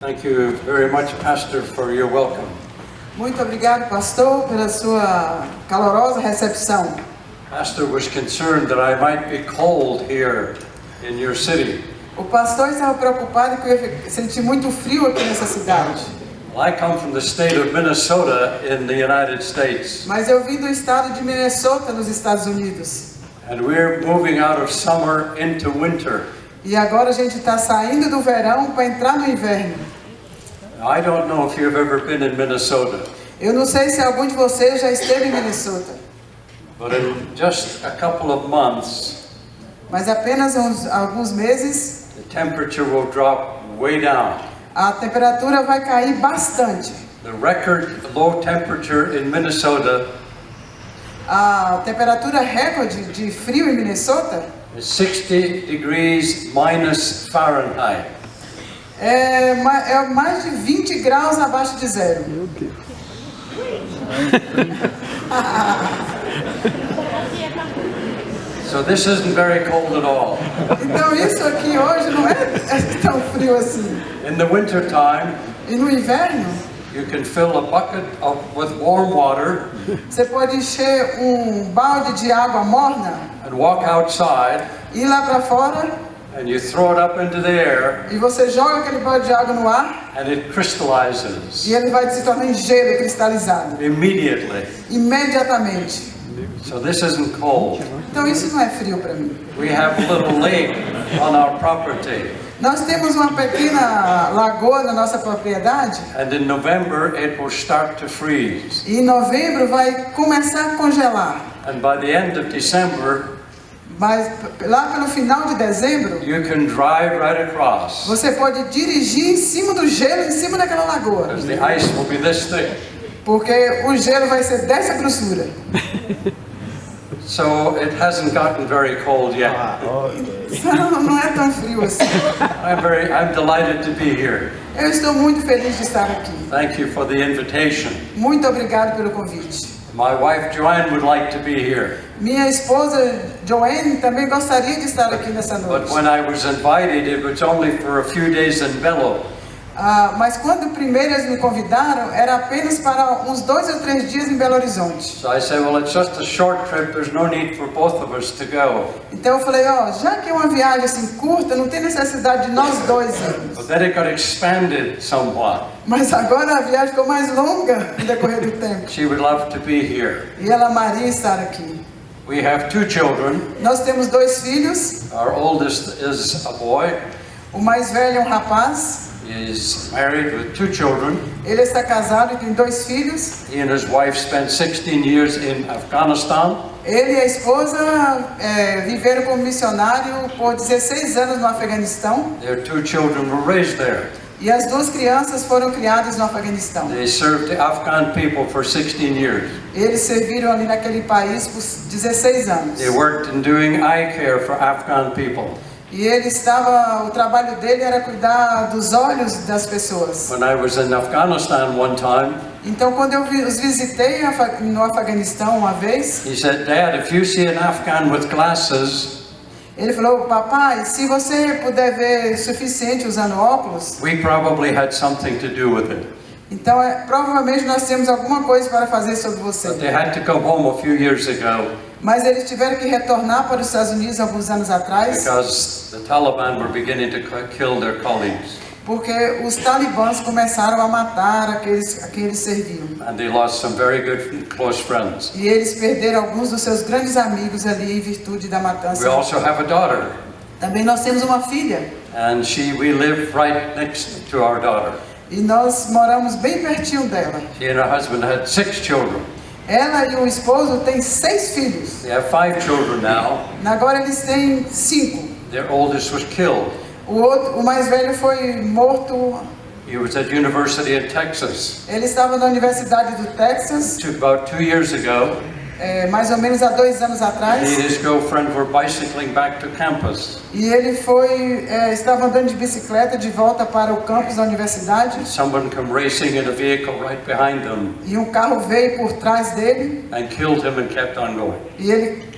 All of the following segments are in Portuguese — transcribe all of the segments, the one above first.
Thank you very much, Pastor, for your welcome. Muito obrigado, pastor, pela sua calorosa recepção. Pastor was concerned that I might be cold here in your city. O pastor estava preocupado que eu ia sentir muito frio aqui nessa cidade. I come from the state of Minnesota in the United States. Mas eu vim do estado de Minnesota, nos Estados Unidos. And we're moving out of summer into winter. E agora a gente está saindo do verão para entrar no inverno. I don't know if you've ever been in Minnesota. Eu não sei se algum de vocês já esteve em Minnesota. But in just a couple of months, Mas apenas alguns meses, the temperature will drop way down. a temperatura vai cair bastante. The record low temperature in Minnesota A temperatura recorde de frio em Minnesota is 60 degrees minus Fahrenheit. é mais de 20 graus abaixo de zero. Meu Deus. So this isn't very cold at all. Então isso aqui hoje não é tão frio assim. In the winter time, E no inverno, you can fill a bucket with warm water você pode encher balde de água morna, and walk outside, ir lá para fora and you throw it up into the air, e você joga aquele balde de água no ar and it crystallizes e ele vai se tornar em gelo cristalizado, immediately. imediatamente. So this isn't cold. Então isso não é frio para mim. We have a little lake on our property, Nós temos uma pequena lagoa na nossa propriedade and in November it will start to freeze. e em novembro vai começar a congelar. And by the end of December, Mas lá pelo final de dezembro, you can drive right across, você pode dirigir em cima do gelo, em cima daquela lagoa. because the ice will be this thick. Porque o gelo vai ser dessa grossura. So it hasn't gotten very cold yet. Não é tão frio assim. I'm delighted to be here. Eu estou muito feliz de estar aqui. Thank you for the invitation. Muito obrigado pelo convite. My wife Joanne would like to be here, Minha esposa Joanne também gostaria de estar aqui nessa but noite. when I was invited, it was only for a few days in Bellow. Mas quando primeiro eles me convidaram, era apenas para uns 2 ou 3 dias em Belo Horizonte. So I said, well, it's just a short trip. There's no need for both of us to go. Então eu falei, já que é uma viagem assim curta, não tem necessidade de nós dois irmos. But then it got expanded somewhat. Mas agora a viagem ficou mais longa no decorrer do tempo. She would love to be here. E ela amaria estar aqui. We have 2 children. Nós temos 2 filhos. Our oldest is a boy. O mais velho é um rapaz. He is married with 2 children. Ele está casado e tem 2 filhos. He and his wife spent 16 years in Afghanistan. Ele e a esposa viveram como missionário por 16 anos no Afeganistão. Their 2 children were raised there. E as 2 crianças foram criadas no Afeganistão. They served the Afghan people for 16 years. Eles serviram ali naquele país por 16 anos. They worked in doing eye care for Afghan people. E o trabalho dele era cuidar dos olhos das pessoas. When I was in Afghanistan one time, Então quando eu os visitei no Afeganistão uma vez, he said, Dad, if you see an Afghan with glasses, ele falou, papai, se você puder ver o suficiente usando óculos, we probably had something to do with it. então provavelmente nós temos alguma coisa para fazer sobre você. But they had to come home a few years ago Mas eles tiveram que retornar para os Estados Unidos alguns anos atrás, because the Taliban were beginning to kill their colleagues. porque os talibãs começaram a matar aqueles a quem eles serviam. And they lost some very good close friends. E eles perderam alguns dos seus grandes amigos ali em virtude da matança. We also have a daughter, Também nós temos uma filha. and we live right next to our daughter. E nós moramos bem pertinho dela. She and her husband had 6 children. Ela e o esposo têm 6 filhos. They have 5 children now. Agora eles têm 5. Their oldest was killed. O mais velho foi morto. He was at university in Texas. Ele estava na Universidade do Texas. About 2 years ago, mais ou menos há 2 anos He and atrás. his girlfriend were bicycling back to campus. E ele estava andando de bicicleta de volta para o campus da universidade. Someone came racing in a vehicle right behind them E um carro veio por trás dele. and killed him and kept on going. E ele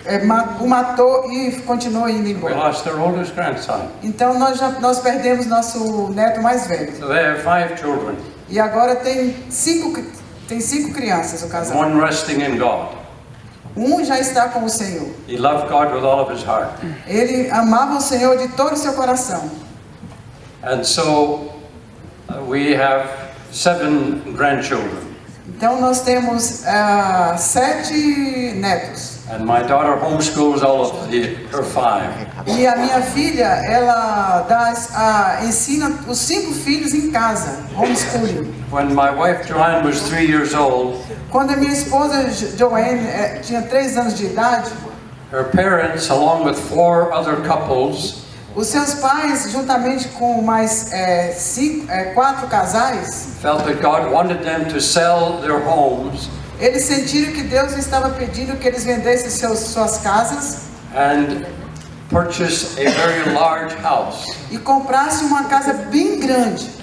o matou e continuou indo We embora. lost their oldest grandson. Então nós perdemos nosso neto mais velho. So they have 5 children, E agora tem 5 crianças o casal. one resting in God. Um já está com o Senhor. He loved God with all of his heart. Ele amava o Senhor de todo o seu coração. And so we have 7 grandchildren. Então nós temos 7 netos. And my daughter homeschools all of her 5. E a minha filha, ela ensina os 5 filhos em casa, homeschooling. When my wife Joanne was 3 years old, Quando a minha esposa Joanne tinha 3 anos de idade, her parents, along with 4 other couples, os seus pais, juntamente com mais 4 casais, felt that God wanted them to sell their homes eles sentiram que Deus estava pedindo que eles vendessem suas casas and purchase a very large house. e comprassem uma casa bem grande.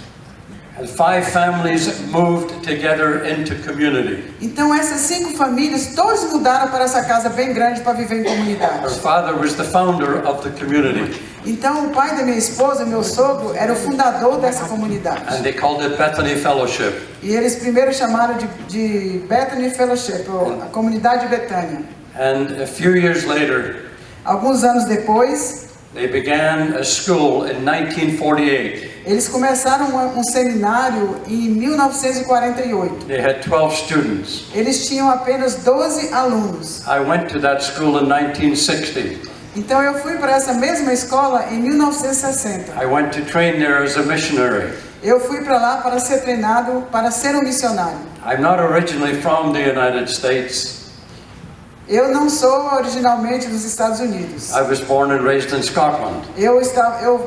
And 5 families moved together into community. Então essas 5 famílias, todos mudaram para essa casa bem grande para viver em Her comunidade. father was the founder of the community, Então o pai da minha esposa, meu sogro, era o fundador dessa and comunidade. they called it Bethany Fellowship. E eles primeiro chamaram de Bethany Fellowship, ou a comunidade de Betânia. And a few years later, Alguns anos depois, they began a school in 1948. eles começaram um seminário em 1948. They had 12 students. Eles tinham apenas 12 alunos. I went to that school in 1960. Então eu fui para essa mesma escola em 1960. I went to train there as a missionary. Eu fui para lá para ser treinado para ser um missionário. I'm not originally from the United States. Eu não sou originalmente dos Estados Unidos. I was born and raised in Scotland. Eu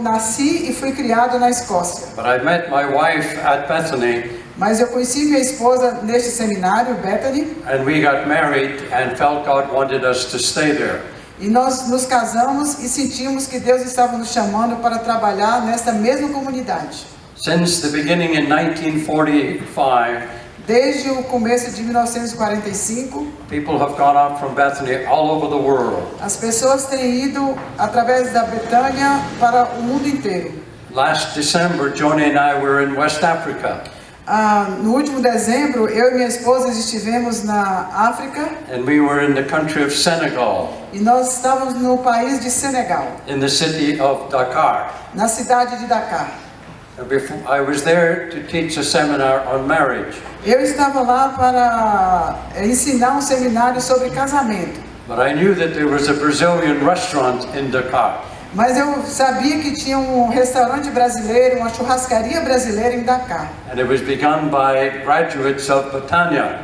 nasci e fui criado na Escócia. But I met my wife at Bethany, Mas eu conheci minha esposa neste seminário, Bethany, and we got married and felt God wanted us to stay there. e nós nos casamos e sentimos que Deus estava nos chamando para trabalhar nesta mesma comunidade. Since the beginning in 1945, Desde o começo de 1945, people have gone out from Bethany all over the world. as pessoas têm ido através da Betânia para o mundo inteiro. Last December, Joni and I were in West Africa, No último dezembro, eu e minha esposa estivemos na África and we were in the country of Senegal, e nós estávamos no país de Senegal, in the city of Dakar. na cidade de Dakar. I was there to teach a seminar on marriage, Eu estava lá para ensinar um seminário sobre casamento, but I knew that there was a Brazilian restaurant in Dakar. mas eu sabia que tinha um restaurante brasileiro, uma churrascaria brasileira em Dakar. And it was begun by graduates of Betania.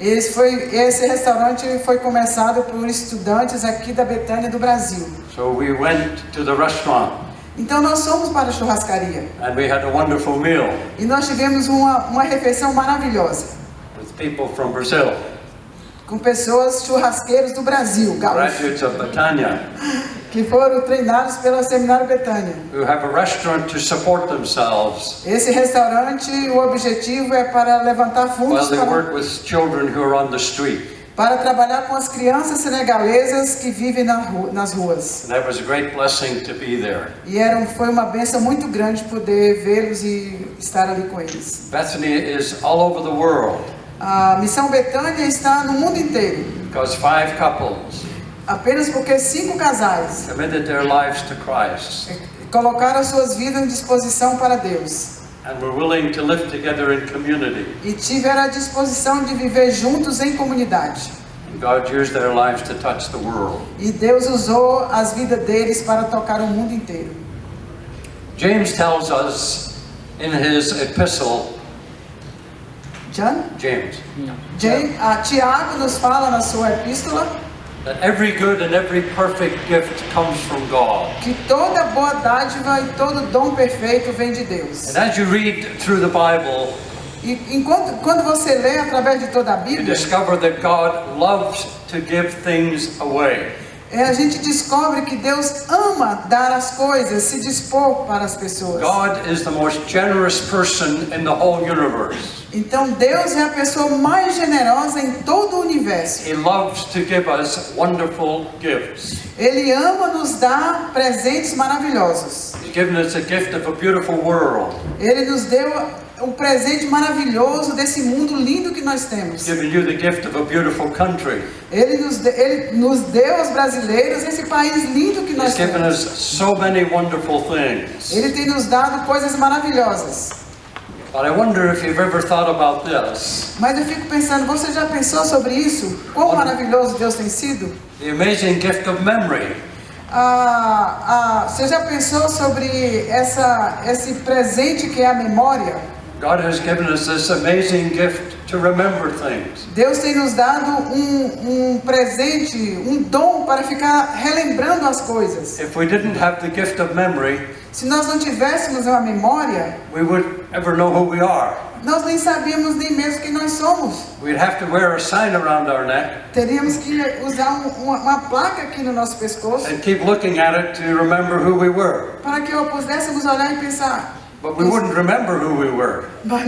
Esse restaurante foi começado por estudantes aqui da Betânia do Brasil. So we went to the restaurant Então nós fomos para a churrascaria and we had a wonderful meal e nós tivemos uma refeição maravilhosa with people from Brazil, com pessoas churrasqueiros do Brasil, gaúchos, graduates of Betania, que foram treinados pelo Seminário Betânia. who have a restaurant to support themselves Esse restaurante, o objetivo é para levantar while fundos they work with children who are on the street. para trabalhar com as crianças senegalesas que vivem nas ruas. And that was a great blessing to be there. E foi uma bênção muito grande poder vê-los e estar ali com eles. Bethany is all over the world A Missão Betânia está no mundo inteiro, because 5 couples apenas porque 5 casais committed their lives to Christ colocaram as suas vidas em disposição para Deus and were willing to live together in community. e tiveram a disposição de viver juntos em comunidade. And God used their lives to touch the world. E Deus usou as vidas deles para tocar o mundo inteiro. James tells us in his epistle, James, Tiago nos fala na sua epístola that every good and every perfect gift comes from God. que toda boa dádiva e todo dom perfeito vem de Deus. And as you read through the Bible, E E quando você lê através de toda a you Bíblia, discover that God loves to give things away. a gente descobre que Deus ama dar as coisas, se dispor para as pessoas. God is the most generous person in the whole universe. Então Deus é a pessoa mais generosa em todo o universo. He loves to give us wonderful gifts. Ele ama nos dar presentes maravilhosos. He's given us a gift of a beautiful world. Ele nos deu um presente maravilhoso desse mundo lindo que nós temos. He's given you the gift of a beautiful country. Ele nos deu aos brasileiros esse país lindo que nós He's given temos. us so many wonderful things. Ele tem nos dado coisas maravilhosas. But I wonder if you've ever thought about this. Mas eu fico pensando, você já pensou sobre isso? Quão maravilhoso Deus tem sido? The amazing gift of memory. Você já pensou sobre esse presente que é a memória? God has given us this amazing gift to remember things. Deus tem nos dado um presente, um dom para ficar relembrando as coisas. If we didn't have the gift of memory, Se nós não tivéssemos uma memória, we would ever know who we are. nós nem sabíamos nem mesmo quem nós somos. We'd have to wear a sign around our neck Teríamos que usar uma placa aqui no nosso pescoço and keep looking at it to remember who we were. para que pudéssemos olhar e pensar. But we wouldn't remember who we were. Mas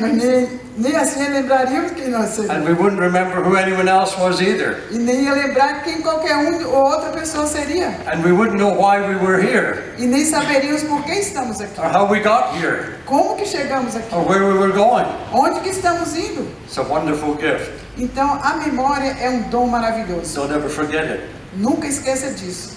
nem assim lembraríamos quem nós seríamos. And we wouldn't remember who anyone else was either. E nem ia lembrar quem qualquer ou outra pessoa seria. And we wouldn't know why we were here, E nem saberíamos por que estamos aqui. or how we got here, Como que chegamos aqui? or where we were going. Onde que estamos indo? It's a wonderful gift. Então, a memória é um dom maravilhoso. Don't ever forget it. Nunca esqueça disso.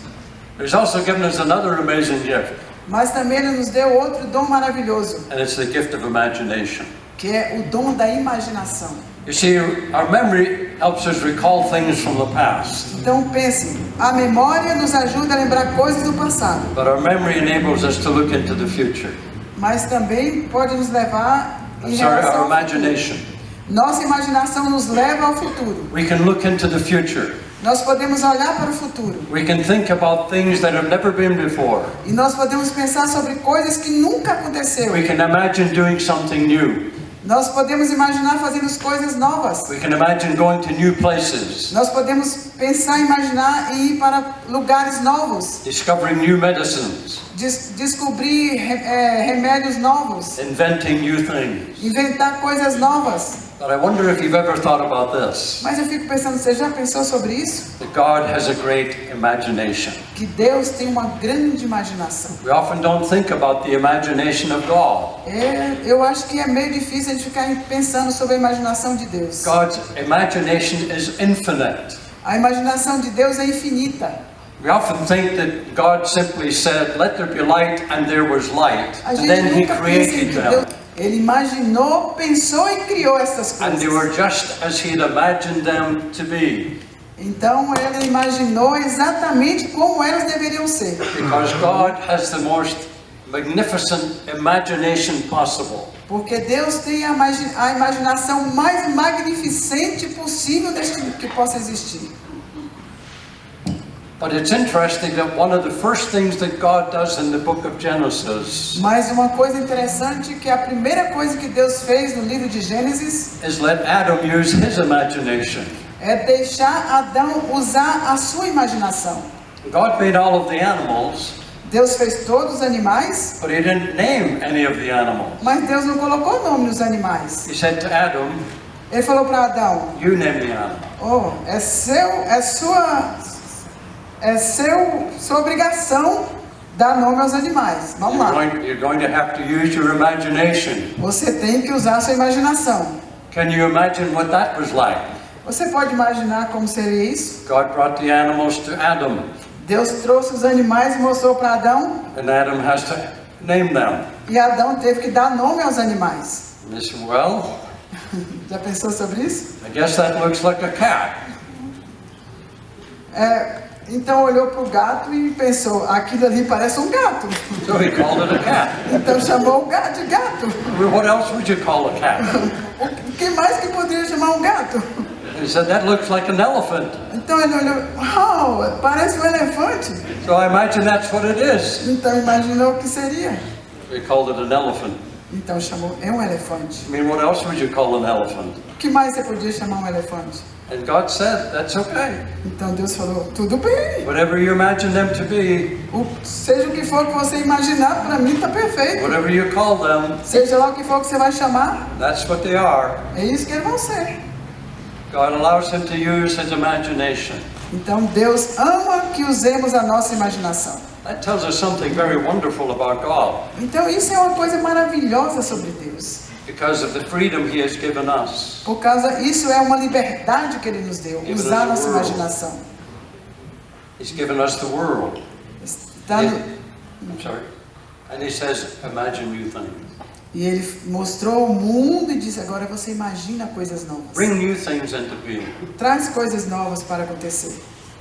He's also given us another amazing gift, Mas também Ele nos deu outro dom maravilhoso, and it's the gift of imagination. que é o dom da imaginação. You see, our memory helps us recall things from the past, Então, pense, a memória nos ajuda a lembrar coisas do passado, but our memory enables us to look into the future. mas também pode nos levar em relação Our ao futuro. imagination. Nossa imaginação nos leva ao futuro. We can look into the future. Nós podemos olhar para o futuro. We can think about things that have never been before. E nós podemos pensar sobre coisas que nunca aconteceram. We can imagine doing something new. Nós podemos imaginar fazendo coisas novas. We can imagine going to new places, Nós podemos pensar, imaginar e ir para lugares novos. discovering new medicines, Descobrir remédios novos. inventing new things. Inventar coisas novas. But I wonder if you've ever thought about this, Mas eu fico pensando, você já pensou sobre isso? that God has a great imagination. Que Deus tem uma grande imaginação. We often don't think about the imagination of God. Eu acho que é meio difícil a gente ficar pensando sobre a imaginação de Deus. God's imagination is infinite. A imaginação de Deus é infinita. We often think that God simply said, "Let there be light," and there was light, A and gente then He nunca pensa em created que them. Deus, Ele imaginou, pensou e criou essas And they were coisas. just as He'd imagined them to be. Então Ele imaginou exatamente como elas deveriam ser. Because God has the most magnificent imagination possible. Porque Deus tem a imaginação mais magnificente possível que possa existir. But it's interesting that one of the first things that God does in the book of Genesis Mas uma coisa interessante que a primeira coisa que Deus fez no livro de Gênesis is let Adam use his imagination. é deixar Adão usar a sua imaginação. God made all of the animals, Deus fez todos os animais, but He didn't name any of the animals. mas Deus não colocou nome nos animais. He said to Adam, Ele falou para Adão: "You name the animal." "Oh, sua obrigação dar nome aos animais. Vamos lá. You're going to have to use your imagination. Você tem que usar a sua imaginação." Can you imagine what that was like? Você pode imaginar como seria isso? God brought the animals to Adam, Deus trouxe os animais e mostrou para Adão, and Adam has to name them. e Adão teve que dar nome aos animais. And he said, "Well, Já pensou sobre isso? I guess that looks like a cat." Então olhou para o gato e pensou: aquilo ali parece um gato. So he called it a cat. Então chamou o gato de gato. Well, what else would you call a cat? O que mais que poderia chamar um gato? He said, "That looks like an elephant." Então ele olhou: uau, parece um elefante. So I imagine that's what it is. Então imaginou o que seria. We called it an elephant. Então chamou, é um elefante. I mean, what else would you call an elephant? O que mais você podia chamar um elefante? And God said, that's okay. Então Deus falou, tudo bem. Whatever you imagine them to be, Seja o que for que você imaginar, para mim está perfeito. whatever you call them, Seja lá o que for que você vai chamar, that's what they are. é isso que eles vão ser. God allows him to use his imagination. Então Deus ama que usemos a nossa imaginação. That tells us something very wonderful about God, Então isso é uma coisa maravilhosa sobre Deus. because of the freedom he has given us. Por causa, isso é uma liberdade que Ele nos deu, usar a nossa imaginação. He's given us the world. Está no- I'm sorry. And he says, imagine new things. E Ele mostrou o mundo e disse, agora você imagina coisas novas. Bring new things into being. Traz coisas novas para acontecer.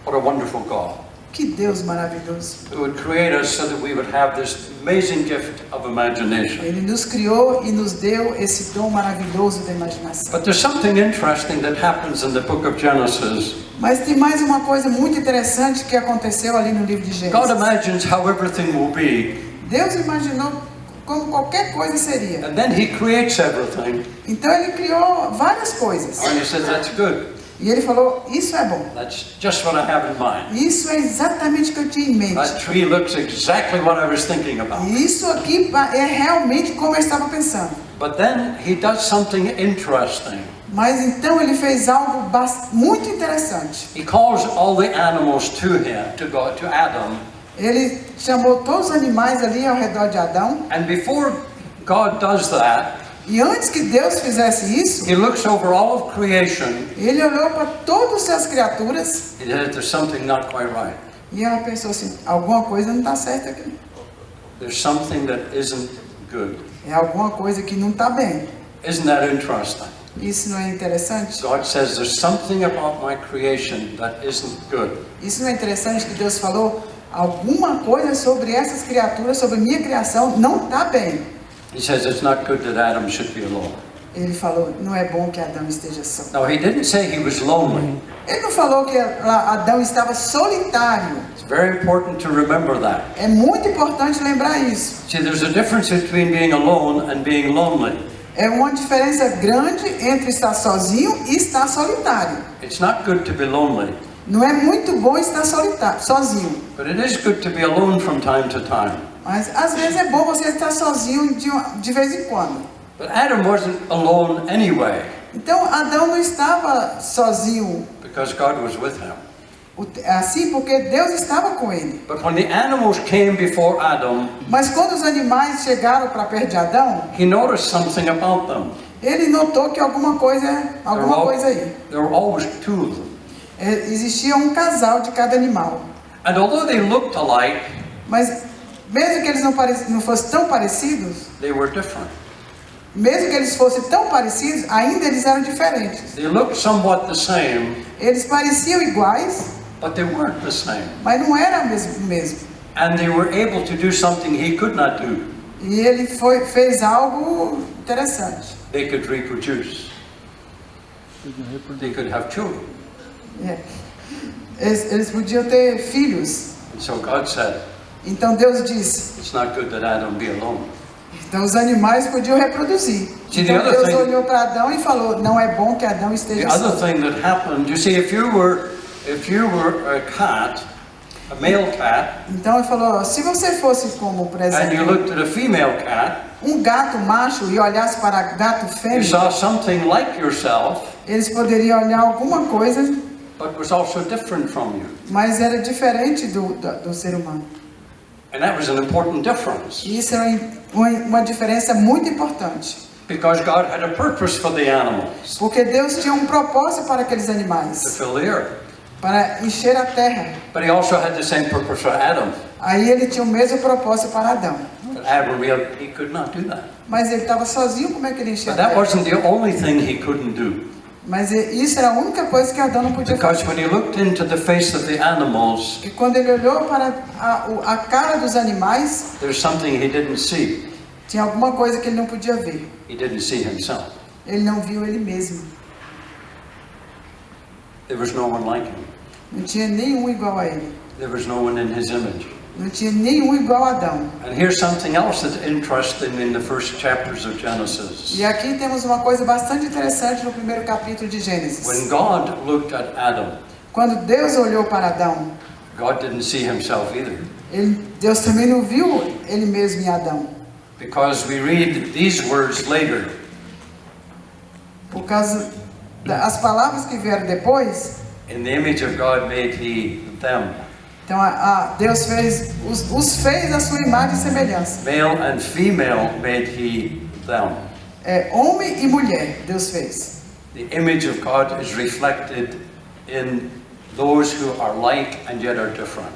What a wonderful God. Que Deus maravilhoso. Who would create us so that we would have this amazing gift of imagination. Ele nos criou e nos deu esse dom maravilhoso da imaginação. But there's something interesting that happens in the book of Genesis. Mas tem mais uma coisa muito interessante que aconteceu ali no livro de God Gênesis. imagines how everything will be, Deus imaginou como qualquer coisa seria. and then he creates everything, Então Ele criou várias coisas. and he says, that's good. E Ele falou, isso é bom. That's just what I have in mind. Isso é exatamente o que eu tinha em mente. That tree looks exactly what I was thinking about. E isso aqui é realmente como eu estava pensando. But then he does something interesting. Mas então ele fez algo muito interessante. He calls all the animals to him, to Adam. Ele chamou todos os animais ali ao redor de Adão. And before God does that, E antes que Deus fizesse isso, he looks over all of creation. ele olhou para todas as criaturas He says, there's something not quite right. e ela pensou assim, alguma coisa não está certa aqui. There's something that isn't good. É alguma coisa que não está bem. Isn't that interesting? Isso não é interessante? God says there's something about my creation that isn't good. Isso não é interessante que Deus falou? Alguma coisa sobre essas criaturas, sobre minha criação, não está bem. He says it's not good that Adam should be alone. Ele falou, não é bom que Adão esteja só. Now, he didn't say he was lonely. Ele não falou que Adão estava solitário. It's very important to remember that. É muito importante lembrar isso. See, there's a difference between being alone and being lonely. É uma diferença grande entre estar sozinho e estar solitário. It's not good to be lonely, Não é muito bom estar solitário, sozinho. but it is good to be alone from time to time. Mas às vezes é bom você estar sozinho de vez em quando. But Adam wasn't alone anyway, Então Adão não estava sozinho because God was with him. assim porque Deus estava com ele. But when the animals came before Adam, Mas quando os animais chegaram para perto de Adão, he noticed something about them. ele notou que alguma coisa aí. There were always two of them. Existia um casal de cada animal. And although they looked alike, Mas mesmo que eles não fossem tão parecidos, they were different. mesmo que eles fossem tão parecidos, ainda eles eram diferentes. They looked somewhat the same, Eles pareciam iguais, but they weren't the same. mas não era o mesmo. And they were able to do something he could not do. E ele fez algo interessante. They could reproduce. They could have children. É. Eles podiam ter filhos. And so God said, Então Deus disse. it's not good that Adam be alone. Então os animais podiam reproduzir. Então Deus olhou para Adão e falou: não é bom que Adão The esteja other só. thing that happened, you see, if you were a cat, a male cat, Então ele falou: se você fosse como, por and you exemplo, looked at a female cat, um gato macho e olhasse para gato you fêmea, saw something like yourself, eles poderiam olhar alguma coisa, but was also different from you. mas era diferente do ser humano. And that was an important difference, E isso era uma diferença muito importante. because God had a purpose for the animals, Porque Deus tinha um propósito para aqueles to animais, fill the earth. para encher a terra. But he also had the same purpose for Adam. Aí ele tinha o mesmo propósito para Adão. But Adam, he could not do that. Mas ele estava sozinho, como é que ele enchia a But that terra? wasn't the only thing he couldn't do. Mas isso era a única coisa que Adão não podia Because fazer. when he looked into the face of the animals, E quando ele olhou para a cara dos animais, there's something he didn't see. tinha alguma coisa que ele não podia ver. He didn't see himself. Ele não viu ele mesmo. There was no one like him. Não tinha nenhum igual a ele. There was no one in his image. Não tinha nenhum igual a Adão. And here's something else that's interesting in the first chapters of Genesis. E aqui temos uma coisa bastante interessante no primeiro capítulo de Gênesis. When God looked at Adam, Quando Deus olhou para Adão, God didn't see himself either. Deus também não viu ele mesmo em Adão. Because we read these words later. Por causa das palavras que vieram depois. In the image of God made he them. Então Deus os fez a sua imagem e semelhança. Male and female made he them. Homem e mulher Deus fez. The image of God is reflected in those who are like and yet are different.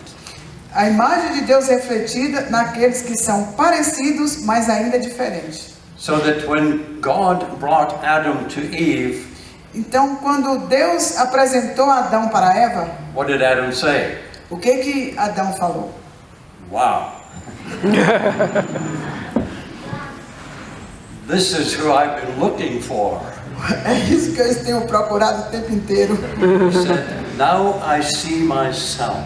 A imagem de Deus é refletida naqueles que são parecidos, mas ainda diferentes. So that when God brought Adam to Eve, então quando Deus apresentou Adão para Eva, what did Adam say? O que Adão falou? Wow. This is who I've been looking for. É isso que eu tenho procurado o tempo inteiro. He said, now I see myself.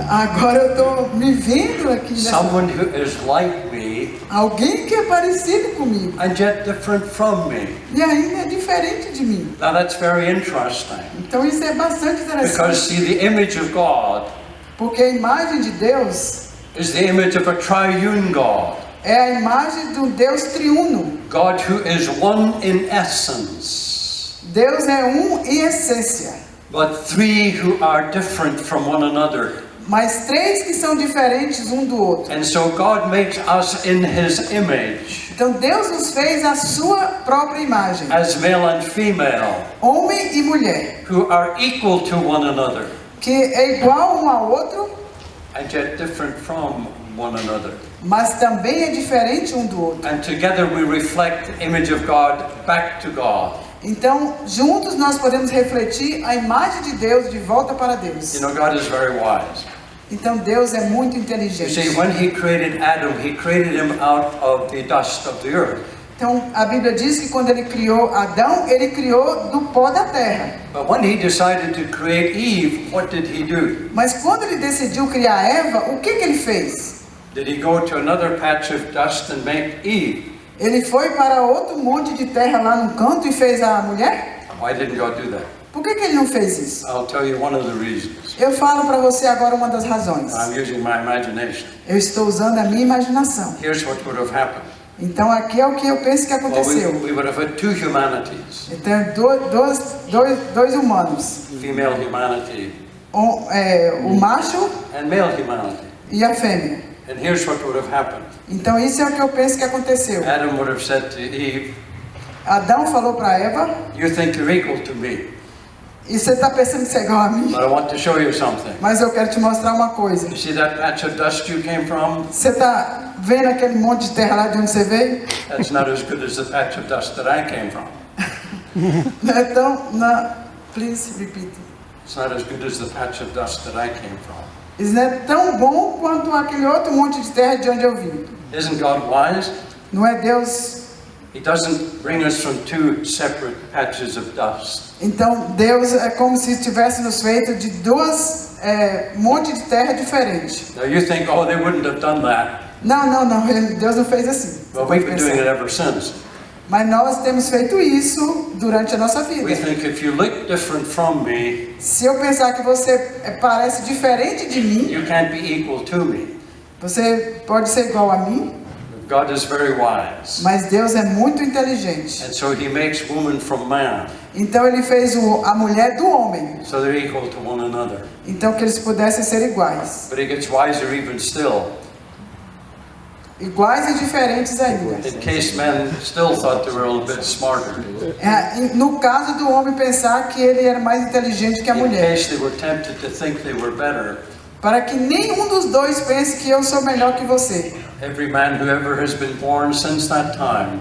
Agora eu estou me vendo aqui. Someone who is like me. Alguém que é parecido comigo. And yet different from me. E ainda é diferente de mim. Now that's very interesting. Então isso é bastante interessante. Because see, the image of God. Porque a imagem de Deus is the image of a triune God. É a imagem do Deus triuno. God who is one in essence. Deus é em essência. But three who are different from one another. Mas três que são diferentes um do outro. And so God makes us in His image. Então Deus nos fez a sua própria imagem. As male and female. Homem e mulher. Who are equal to one another. Que é igual um ao outro. And yet different from one another. Mas também é diferente um do outro. And together we reflect the image of God back to God. Então, juntos nós podemos refletir a imagem de Deus de volta para Deus. You know, God is very wise. Então Deus é muito You inteligente. see, when He created Adam, He created him out of the dust of the earth. Então a Bíblia diz que quando ele criou Adão, ele criou do pó da terra. But when He decided to create Eve, what did He do? Mas quando ele decidiu criar Eva, o que ele fez? Did He go to another patch of dust and make Eve? Ele foi para outro monte de terra lá no canto e fez a mulher? Why didn't God do that? Por que ele não fez isso? I'll tell you one of the reasons. Eu falo para você agora uma das razões. I'm using my imagination. Eu estou usando a minha imaginação. Here's what would have happened. Então aqui é o que eu penso que aconteceu. Well, we would have had two humanities. Então dois humanos. Female humanity. O macho and male humanity. E a fêmea. And here's what would have happened. Então isso é o que eu penso que aconteceu. Adam would have said to Eve, Adão falou para Eva, you think you're equal to me. E você está pensando que você é igual a mim? But I want to show you something. Mas eu quero te mostrar uma coisa. You see that patch of dust you came from? Você está vendo aquele monte de terra lá de onde você veio? That's not as good as the patch of dust that I came from. Então, please repeat. It's not as good as the patch of dust that I came from. Isso não é tão bom quanto aquele outro monte de terra de onde eu vim. Isn't God wise? Não é Deus? He doesn't bring us from two separate patches of dust. Então Deus é como se tivesse nos feito de duas monte de terra diferentes. Now you think, oh, they wouldn't have done that. Não, Deus não fez assim. Well, we've been doing it ever since. Mas nós temos feito isso durante a nossa vida. We think if you look different from me, se eu pensar que você parece diferente de mim, you can't be equal to me. Você pode ser igual a mim. God is very wise. Mas Deus é muito inteligente. And so He makes woman from man. Então ele fez a mulher do homem. So they're equal to one another. Então que eles pudessem ser iguais. But He gets wiser even still. Iguais e diferentes ainda. In case men still thought they were a little bit smarter. No caso do homem pensar que ele era mais inteligente que a mulher. In case they were tempted to think they were better. Para que nenhum dos dois pense que eu sou melhor que você. Every man who ever has been born since that time.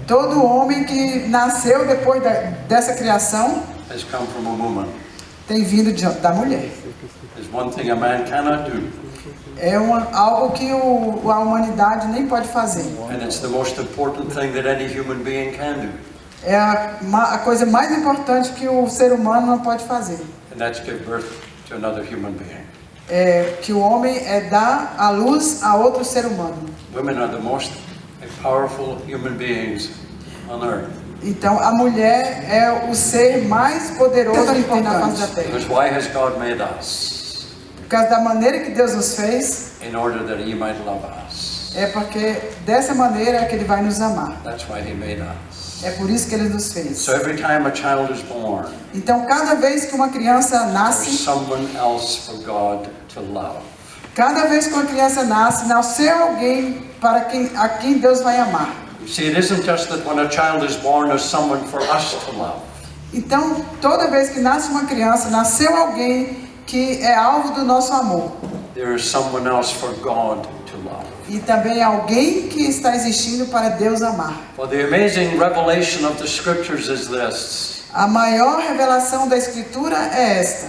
Todo homem que nasceu depois dessa criação has come from a woman. Tem vindo da mulher. There's one thing a man cannot do. É algo que a humanidade nem pode fazer. And it's the most important thing that any human being can do. É a coisa mais importante que o ser humano não pode fazer. And that's give birth to another human being. que o homem dá a luz a outro ser humano. Women are the most powerful human beings on earth. Então a mulher é o ser mais poderoso que tem na face da terra. Because why has God made us? Por causa da maneira que Deus nos fez, In order that He might love us. é porque dessa maneira é que Ele vai nos amar. That's why He made us. É por isso que Ele nos fez. So every time a child is born, Então cada vez que uma criança there's nasce, someone else for God to love. cada vez que uma criança nasce, nasceu alguém a quem Deus vai amar. You see, it isn't just that when a child is born, there's someone for us to love. Então toda vez que nasce uma criança, nasceu alguém que é alvo do nosso amor. There is someone else for God to love. E também alguém que está existindo para Deus amar. For the amazing revelation of the Scriptures is this. A maior revelação da Escritura é esta: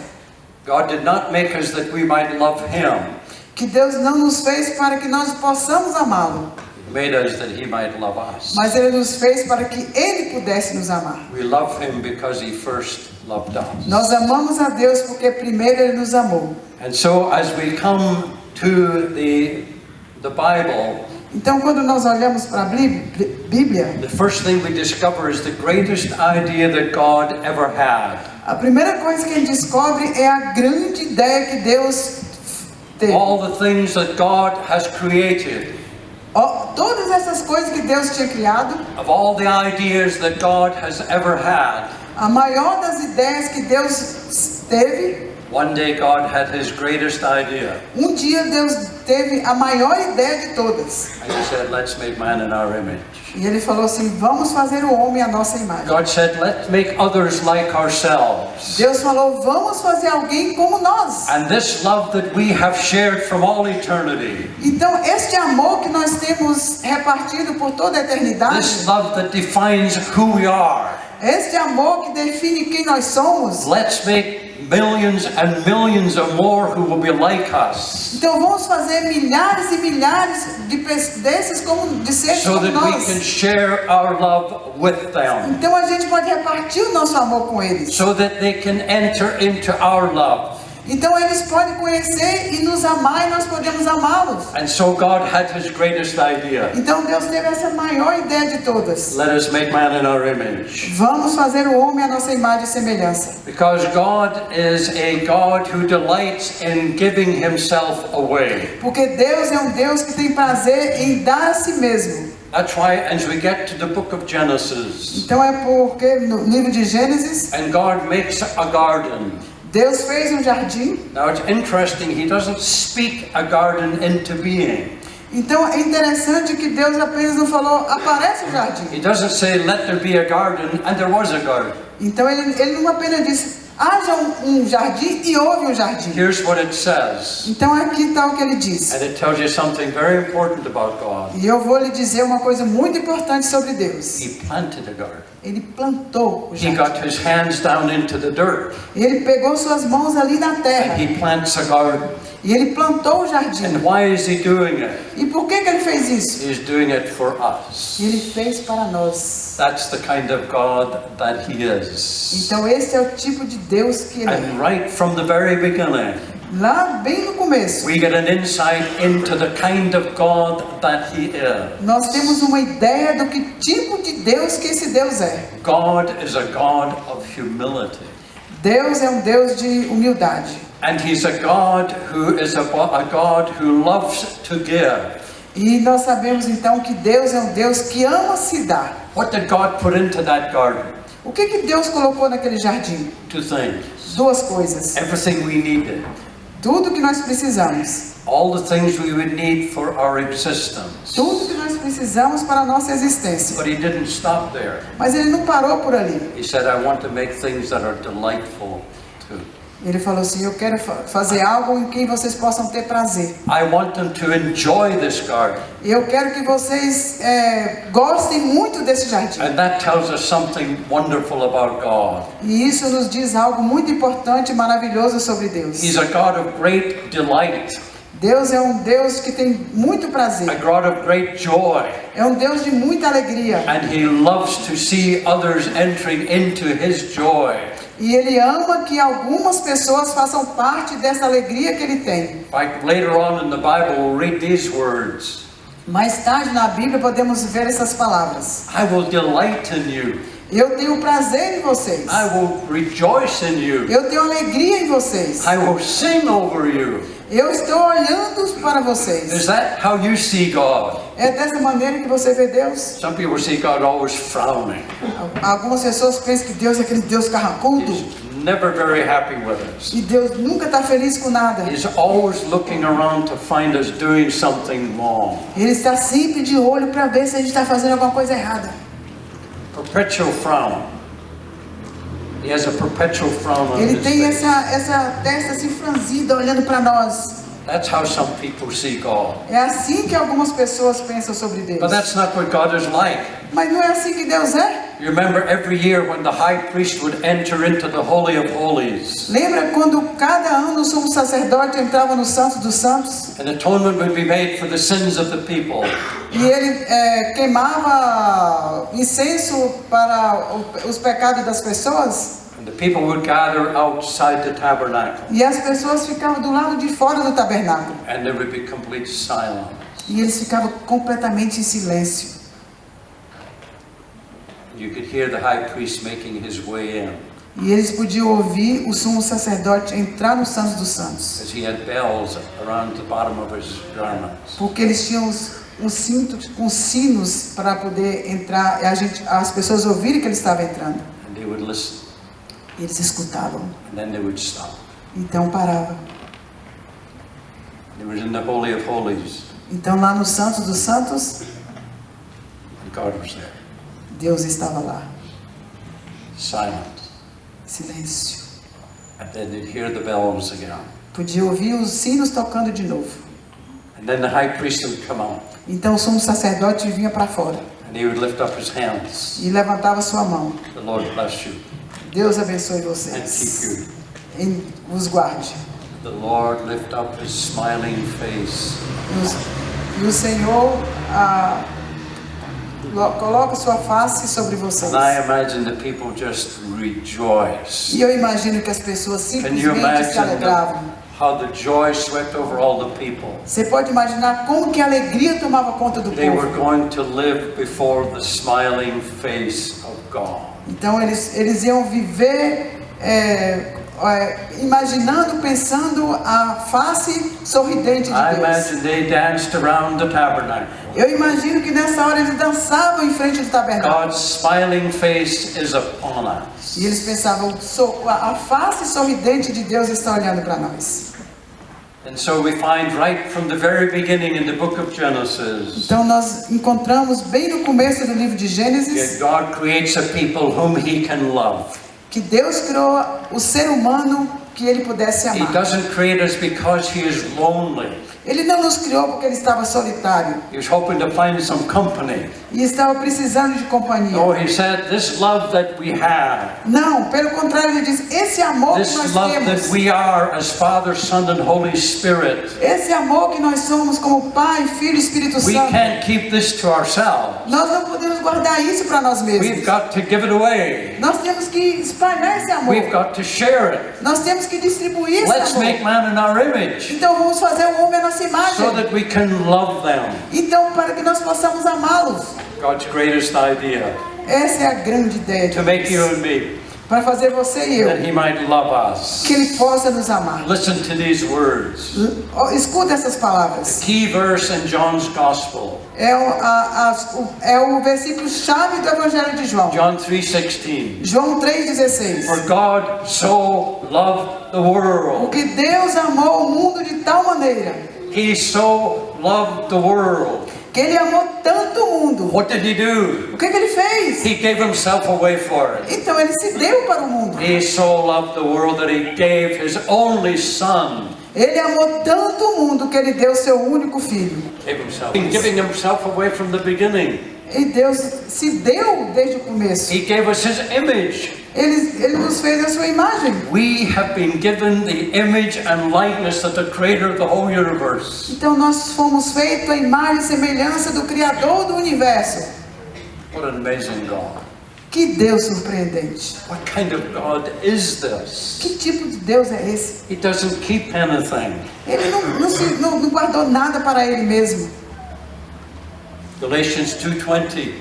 God did not make us that we might love Him. que Deus não nos fez para que nós possamos amá-lo, He made us that He might love us. mas Ele nos fez para que Ele pudesse nos amar. We love Him because He first loved us. Nós amamos a Deus porque primeiro Ele nos amou. And so as we come to the Bible, Então quando nós olhamos para a Bíblia, the first thing we discover is the greatest idea that God ever had. a primeira coisa que a gente descobre é a grande ideia que Deus teve. All the things that God has created, Todas essas coisas que Deus tinha criado, of all the ideas that God has ever had, a maior das ideias que Deus teve, one day God had His greatest idea. um dia Deus teve a maior ideia de todas. And He said, let's make man in our image. E Ele falou assim: vamos fazer o homem à nossa imagem. God said, let's make others like ourselves. Deus falou: vamos fazer alguém como nós. And this love that we have shared from all eternity, Então este amor que nós temos repartido por toda a eternidade, this love that defines who we are, este amor que define quem nós somos, let's make millions and millions or more who will be like us, então vamos fazer milhares e milhares de seres so como that we nós. can share our love with them, Então a gente pode repartir o nosso amor com eles. so that they can enter into our love. Então eles podem conhecer e nos amar e nós podemos amá-los. And so God had His greatest idea. Então Deus teve essa maior ideia de todas. Let us make man in our image. Vamos fazer o homem à nossa imagem e semelhança. Because God is a God who delights in giving Himself away. Porque Deus é um Deus que tem prazer em dar a si mesmo. That's why as we get to the book of Genesis, Então é porque no livro de Gênesis, and God makes a garden. Deus fez um jardim. Now it's interesting, He doesn't speak a garden into being. Então é interessante que Deus apenas não falou: aparece o jardim. He doesn't say, let there be a garden, and there was a garden. Então ele não apenas disse: haja um jardim e houve um jardim. Here's what it says, Então aqui está o que ele diz. and it tells you something very important about God. E eu vou lhe dizer uma coisa muito importante sobre Deus. He planted a garden. Ele plantou o He jardim. got His hands down into the dirt, Ele pegou suas mãos ali na and terra. He plants a garden. E ele plantou o jardim. And why is He doing it? E por que ele fez isso? He's doing it for us. Ele fez para nós. That's the kind of God that He is. Então esse é o tipo de Deus que ele é. And right from the very beginning, Lá bem no começo, we get an insight into the kind of God that He is. nós temos uma ideia do que tipo de Deus que esse Deus é. God is a God of humility. Deus é um Deus de humildade. And He's a God who is a God who loves to give. E nós sabemos então que Deus é um Deus que ama se dar. What did God put into that garden? O que Deus colocou naquele jardim? Two things. Duas coisas. Everything we needed. Tudo que nós precisamos. All the things we would need for our existence. Tudo que nós precisamos para a nossa existência. But He didn't stop there. Mas ele não parou por ali. He said, I want to make things that are delightful too. Ele falou assim: eu quero fazer algo em que vocês possam ter prazer. I want them to enjoy this garden. Eu quero que vocês gostem muito desse jardim. And that tells us something wonderful about God. E isso nos diz algo muito importante e maravilhoso sobre Deus. He's a God of great delight, Deus é um Deus que tem muito a prazer. God of great joy, É um Deus de muita alegria. and He loves to see others entering into His joy. E Ele ama que algumas pessoas façam parte dessa alegria que Ele tem. Like later on in the Bible, we'll read these words. Mais tarde na Bíblia podemos ver essas palavras. I will delight in you. Eu tenho prazer em vocês. I will rejoice in you. Eu tenho alegria em vocês. I will sing over you. Eu estou olhando para Is vocês. that how you see God? É dessa maneira que você vê Deus? Some people see God always frowning. Algumas pessoas pensam que Deus é aquele Deus carrancudo. He's never very happy with us. E Deus nunca está feliz com nada. He's always looking around to find us doing something wrong. Ele está sempre de olho para ver se a gente está fazendo alguma coisa errada. Perpetual frown. He has a perpetual frown on Ele his tem face. essa testa assim franzida olhando para nós. That's how some people see God. É assim que algumas pessoas pensam sobre Deus. But that's not what God is like. Mas não é assim que Deus é? You remember every year when the high priest would enter into the Holy of Holies, Lembra quando cada ano o sumo sacerdote entrava no Santo dos Santos? and atonement would be made for the sins of the people. E ele queimava incenso para os pecados das pessoas? And the people would gather outside the tabernacle, E as pessoas ficavam do lado de fora do tabernáculo. and there would be complete silence. E eles ficavam completamente em silêncio. You could hear the high priest making his way in, E eles podiam ouvir o sumo sacerdote entrar no Santo dos Santos. because he had bells around the bottom of his garments. Porque eles tinham um cinto com sinos para poder entrar. E as pessoas ouvirem que ele estava entrando. And they would listen, E eles escutavam. and then they would stop. Então parava. It was in the Holy of Holies, Então lá no Santo dos Santos, and God was there, Deus estava lá. silent. Silêncio. And then they'd hear the bells again. Podia ouvir os sinos tocando de novo. And then the high priest would come out, Então o sumo sacerdote vinha para fora and he would lift up his hands. e levantava sua mão. The Lord bless you Deus abençoe and keep vocês. you. E os guarde. The Lord lift up his smiling face. E o Senhor coloca sua face sobre vocês. And I imagine the people just rejoice. E eu imagino que as pessoas Can you simplesmente se imagine alegravam. how the joy swept over all the people? Você pode imaginar como que a alegria tomava conta do They were povo. going to live before the smiling face of God. Então eles iam viver imaginando, pensando a face sorridente de I Deus. imagine they danced around the tabernacle. Eu imagino que nessa hora eles dançavam em frente do tabernáculo. God's smiling face is upon us. E eles pensavam, a face sorridente de Deus está olhando para nós. And so we find right from the very beginning in the book of Genesis Então nós encontramos bem no começo do livro de that Gênesis God creates a people whom he can love. que Deus criou o ser humano que ele pudesse He amar. doesn't create us because he is lonely. Ele não nos criou porque ele estava solitário He was hoping to find some company. e estava precisando de companhia. No, he said, this love that we have, Não, pelo contrário, ele diz, esse amor que this nós love that temos, we are as Father, Son, and Holy Spirit, esse amor que nós somos como Pai, Filho e Espírito we Santo, can't keep this to ourselves. nós não podemos guardar isso para nós We've mesmos. got to give it away. Nós temos que espalhar esse amor. We've got to share it. Nós temos que distribuir esse Let's amor. make man in our image Então vamos fazer o homem à nossa imagem. so that we can love them. Então, para que nós possamos amá-los. God's greatest idea, Essa é a grande ideia de to make you Deus. and me, Para fazer você e that eu, he might love us. que Ele possa nos amar. Listen to these words. Escuta essas palavras. Key verse in John's Gospel, É o versículo-chave do Evangelho de João. John 3:16. João 3,16. For God so loved the world. Porque Deus amou o mundo de tal maneira He so loved the world. que Ele amou tanto o mundo. What did he do? O que Ele fez? He gave himself away for it. Então Ele se deu para o mundo. He so loved the world that he gave his only son. Ele amou tanto o mundo que Ele deu seu único filho. Gave himself. Been giving himself away from the beginning. E Deus se deu desde o começo. He gave us his image. Ele nos fez a sua imagem. We have been given the image and likeness of the creator of the whole universe. Então nós fomos feitos a imagem e semelhança do Criador do universo. What an amazing God. Que Deus surpreendente. What kind of God is this? Que tipo de Deus é esse? He doesn't keep anything. Ele não guardou nada para ele mesmo. Galatians 2:20.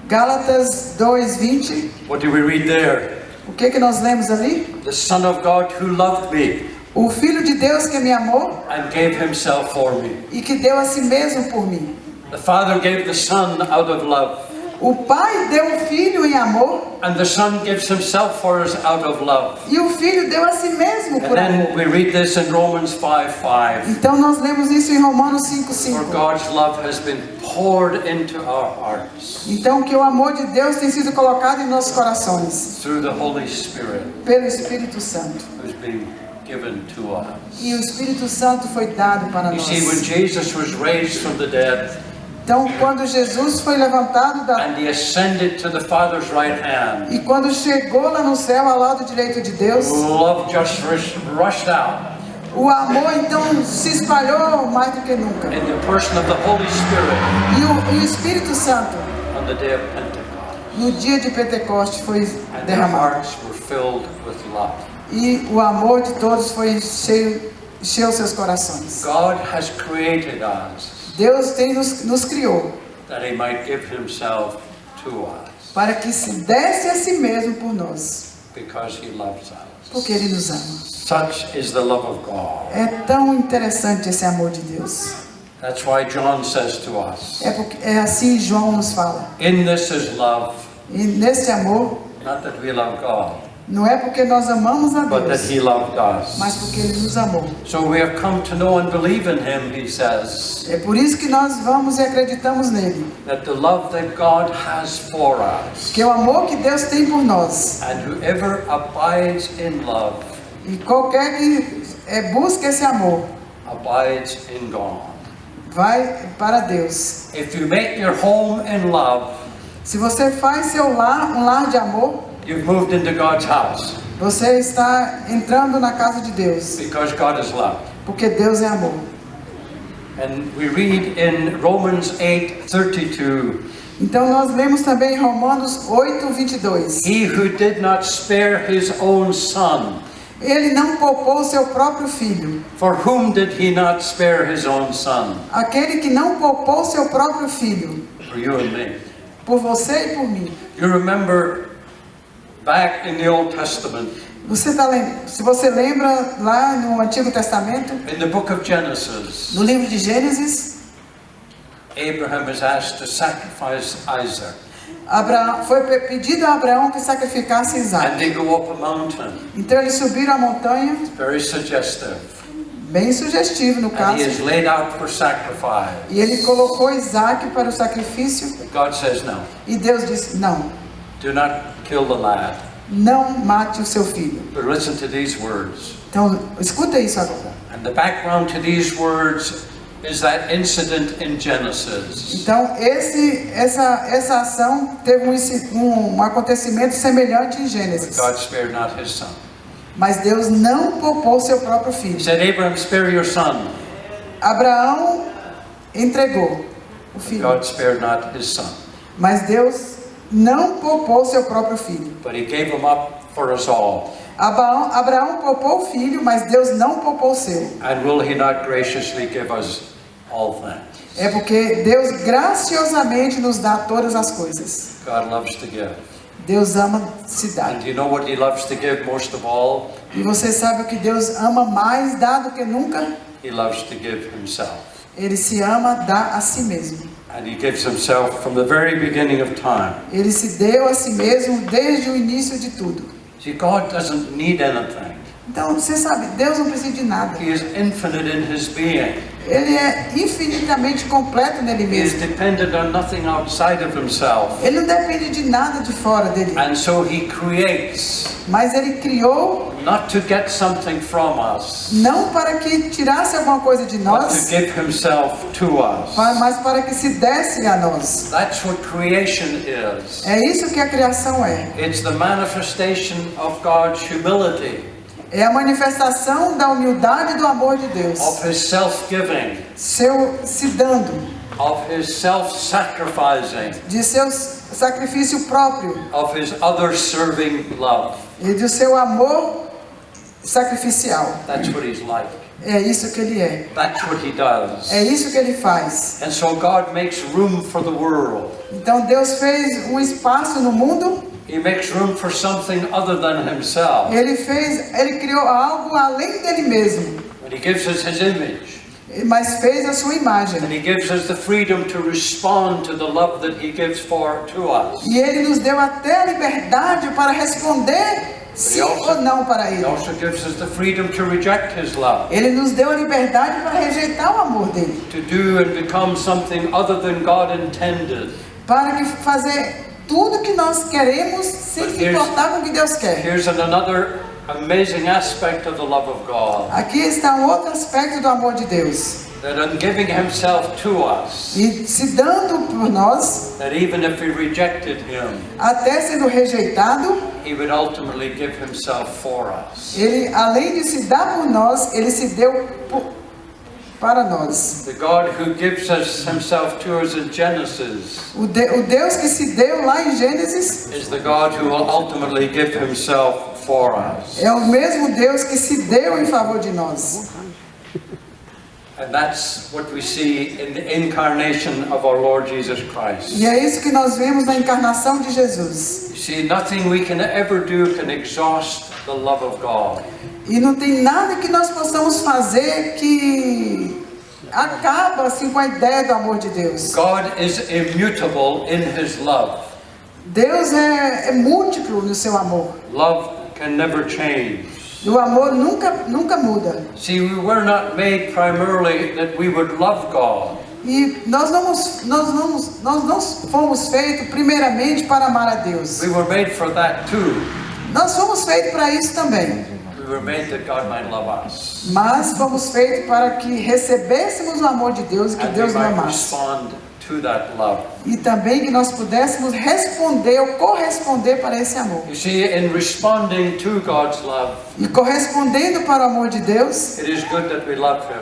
Gálatas 2:20. What do we read there? O que nós lemos ali? The Son of God who loved me O Filho de Deus que me amou and gave himself for me. e que deu a si mesmo por mim. The Father gave the Son out of love, O Pai deu o Filho em amor and the Son gives himself for us out of love. e o Filho deu a si mesmo And por then amor. we read this in Romans 5:5. Então nós lemos isso em Romanos For 5:5. God's love has been poured into our hearts Então que o amor de Deus tem sido colocado em nossos corações through the Holy Spirit pelo Espírito Santo. who's been given to us. E o Espírito Santo foi dado para You see, when nós. Jesus was raised from the dead Então quando Jesus foi levantado and he ascended to the Father's right hand, e quando chegou lá no céu ao lado direito de Deus, love just rushed out o amor então se espalhou mais do que nunca. in the person of the Holy Spirit E o Espírito Santo on the day of Pentecost. no dia de Pentecostes foi And their derramado. hearts were filled with love. E o amor de todos foi encheu seus corações. God has created us Deus nos criou that he might give himself to us para que se desse a si mesmo por nós, because he loves us. porque Ele nos ama. Such is the love of God. É tão interessante esse amor de Deus. That's why John says to us, É assim João nos fala. in this is love, E nesse amor, not that we love God, não é porque nós amamos a but that Deus, he loved us. mas porque Ele nos amou. So we have come to know and believe in him, he says, É por isso que nós vamos e acreditamos nele. that the love that God has for us, Que o amor que Deus tem por nós, and whoever abides in love, e qualquer que busca esse amor, abides in God. vai para Deus. If you make your home in love, Se você faz seu lar um lar de amor, you've moved into God's house, você está entrando na casa de Deus, because God is love. porque Deus é amor. And we read in Romans 8:32, Então nós lemos também em Romanos 8:22. he who did not spare his own son, Ele não poupou seu próprio filho. for whom did he not spare his own son? Aquele que não poupou seu próprio filho, For you and me. por você e por mim. You remember back in the Old Testament, Se você lembra lá no Antigo Testamento, in the book of Genesis, no livro de Gênesis, Abraham is asked to sacrifice Isaac. Foi pedido a Abraão que sacrificasse And Isaac. they go up a mountain. Então eles subiram a montanha, Very suggestive. bem sugestivo no And he caso, is laid out for sacrifice. e ele colocou Isaac para o sacrifício, God says no. e Deus disse, não, Do not kill the lad. não mate o seu filho. But listen to these words. Então, escuta isso agora. And the background to these words is that incident in Genesis. Então, essa ação teve um acontecimento semelhante em Gênesis. God spared not his son. Mas Deus não poupou seu próprio He filho. said, Abraham, spare your son. Abraão entregou o filho. God spared not his son. Mas Deus não poupou seu próprio filho. But he gave him up for us all. Abraão poupou o filho, mas Deus não poupou o seu. And will he not graciously give us all things? É porque Deus graciosamente nos dá todas as coisas. God loves to give. Deus ama se dar. And do you know what he loves to give most of all? E você sabe o que Deus ama mais dar do que nunca? He loves to give himself. Ele se ama dar a si mesmo. And he gives himself from the very beginning of time. Ele se deu a si mesmo desde o início de tudo. See, God doesn't need anything. Então, você sabe, Deus não precisa de nada. He is infinite in his being. Ele é infinitamente completo nele He is mesmo. dependent on nothing outside of himself. Ele não depende de nada de fora dele. And so he creates, Mas ele criou not to get something from us, não para que tirasse alguma coisa de but to nós, give himself to us. mas para que se desse a nós. That's what creation is. É isso que a criação é. It's the manifestation of God's humility, É a manifestação da humildade e do amor de Deus. of his self-giving, Se dando, of his self-sacrificing, de seu sacrifício próprio of his other-serving love. e do seu amor sacrificial. That's what he's like. É isso que ele é. That's what he does. É isso que ele faz. And so God makes room for the world. Então Deus fez um espaço no mundo. He makes room for something other than himself. Ele criou algo além dele mesmo, And he gives us his image. mas fez a sua imagem. And he gives us the freedom to respond to the love that he gives to us. E ele nos deu até a liberdade para responder sim ou não para He ele. also gives us the freedom to reject his love. Ele nos deu a liberdade para rejeitar o amor dele, To do and become something other than God intended. para que fazer tudo que nós queremos sem But se importar com o que Deus quer. Here's another amazing aspect of the love of God. Aqui está um outro aspecto do amor de Deus. That in giving himself to us, E se dando por nós, that even if we rejected him, até sendo rejeitado, he would ultimately give himself for us. ele, além de se dar por nós, ele se deu para nós. The God who gives us himself to us in Genesis O Deus que se deu lá em Gênesis is the God who will ultimately give himself for us. é o mesmo Deus que se deu em favor de nós. And that's what we see in the incarnation of our Lord Jesus Christ. E é isso que nós vemos na encarnação de Jesus. You see, nothing we can ever do can exhaust the love of God. E não tem nada que nós possamos fazer que acaba assim com a ideia do amor de Deus. God is immutable in his love. Deus é múltiplo no seu amor. Love can never change. E o amor nunca muda. See, we were not made primarily that we would love God. E nós não fomos feitos primeiramente para amar a Deus. We were made for that too. Nós fomos feitos para isso também. We were made that God might love us. Mas fomos feitos para que recebêssemos o amor de Deus e que And we Deus nos might amasse. respond to that love. E também que nós pudéssemos responder ou corresponder para esse amor. You see, in responding to God's love, E correspondendo para o amor de Deus, it is good that we love him.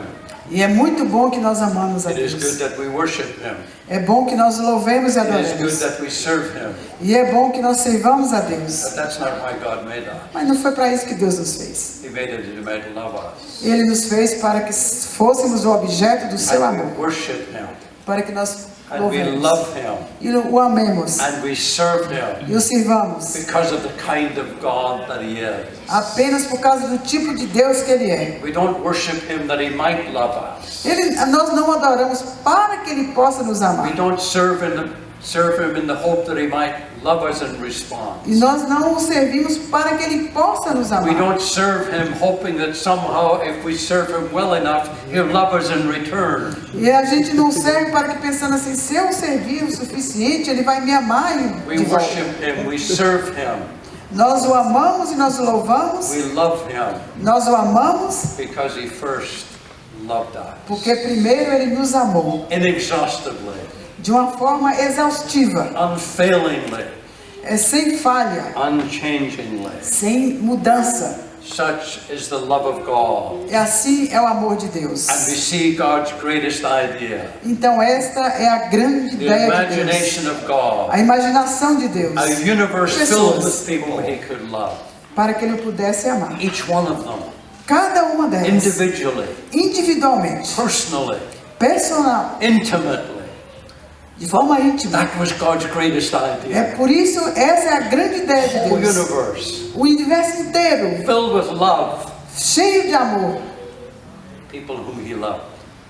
e é muito bom que nós amamos a It is Deus. good that we worship him. É bom que nós louvemos e It is good adoremos. that we serve him. E é bom que nós servamos a Deus. But that's not why God made us. Mas não foi para isso que Deus nos fez. He made it to make love us. Ele nos fez para que fôssemos o objeto do seu And amor. we worship him. Para que nós And we louvemos. love him. E o amemos. And we serve him. E o sirvamos. Because of the kind of God that he is. Apenas por causa do tipo de Deus que Ele é. We don't worship him that he might love us. Nós não adoramos para que Ele possa nos We amar. don't serve him in the hope that he might love us in response. E nós não o servimos para que Ele possa nos We amar. don't serve him hoping that somehow if we serve him well enough, he'll love us in return. E a gente não serve para que pensando assim, se eu servir o suficiente, Ele vai me amar We de volta. worship him, we serve him, Nós o amamos e nós o louvamos. we love him Nós o amamos because he first loved us. porque primeiro Ele nos amou. Inexhaustibly, De uma forma exaustiva. unfailingly, Sem falha. unchangingly. Sem mudança. Such is the love of God. E assim é o amor de Deus. And we see God's greatest idea. Então esta é a grande The ideia de Deus. imagination of God. A imaginação de Deus. A universe Pessoas. filled with people he could love. Para que Ele pudesse amar. Each one of them. Cada uma delas. Individually. Individualmente. Personally. Personal. Intimately. De forma íntima. That was God's greatest É idea. por isso, essa é a grande ideia de The Deus. universe. O universo inteiro. Filled with love. Cheio de amor. People whom he loved.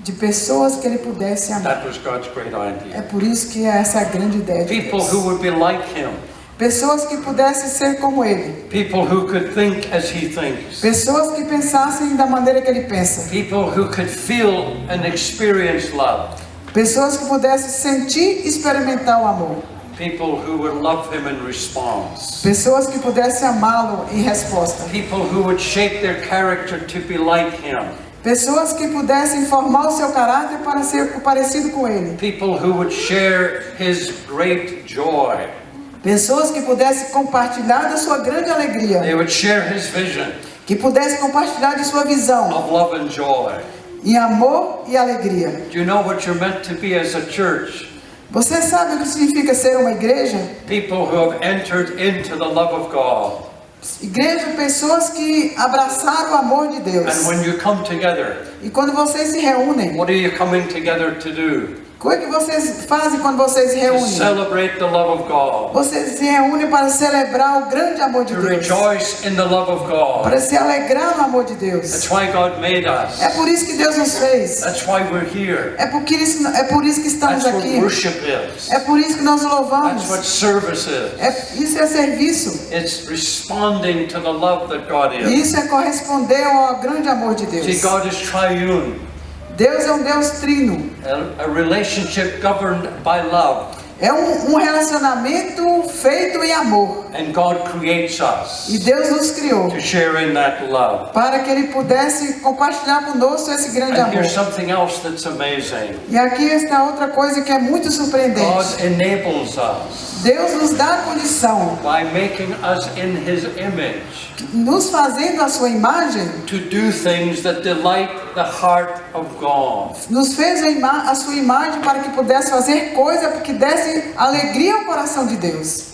De pessoas que Ele pudesse amar. That was God's great É idea. por isso que essa é a grande ideia de People Deus. who would be like him. Pessoas que pudessem ser como Ele. People who could think as he thinks. Pessoas que pensassem da maneira que Ele pensa. People who could feel and experience love. Pessoas que pudessem sentir e experimentar o amor. People who would love him in response. Pessoas que pudessem amá-lo em resposta. People who would shape their character to be like him. Pessoas que pudessem formar o seu caráter para ser parecido com Ele. People who would share his great joy. Pessoas que pudessem compartilhar da sua grande They alegria. would share his vision Que pudessem compartilhar de sua visão of love and joy. em amor e alegria. Do you know what you're meant to be as a church? Você sabe o que significa ser uma igreja? People who have entered into the love of God. Igreja, pessoas que abraçaram o amor de Deus. And when you come together, E quando vocês se reúnem, what are you coming together to do? o que vocês fazem quando vocês se To reúnem? celebrate the love of God. Vocês se reúnem para celebrar o grande amor de To Deus. rejoice in the love of God. Para se alegrar no amor de Deus. That's why God made us. É por isso que Deus nos fez. That's why we're here. É por isso que estamos That's what aqui. worship is. É por isso que nós louvamos. That's what service is. Isso é serviço. It's responding to the love that God E is. isso é corresponder ao grande amor de See, Deus. God is triune. Deus é um Deus trino. A relationship governed by love. É um relacionamento feito em amor. And God creates us E Deus nos criou to share in that love. para que Ele pudesse compartilhar conosco esse grande And amor. here's something else that's amazing. E aqui está outra coisa que é muito surpreendente. God enables us Deus nos dá a condição, by making us in His image nos fazendo a sua imagem, to do things that delight the heart of God. nos fez a sua imagem para que pudesse fazer coisa que desse alegria ao coração de Deus.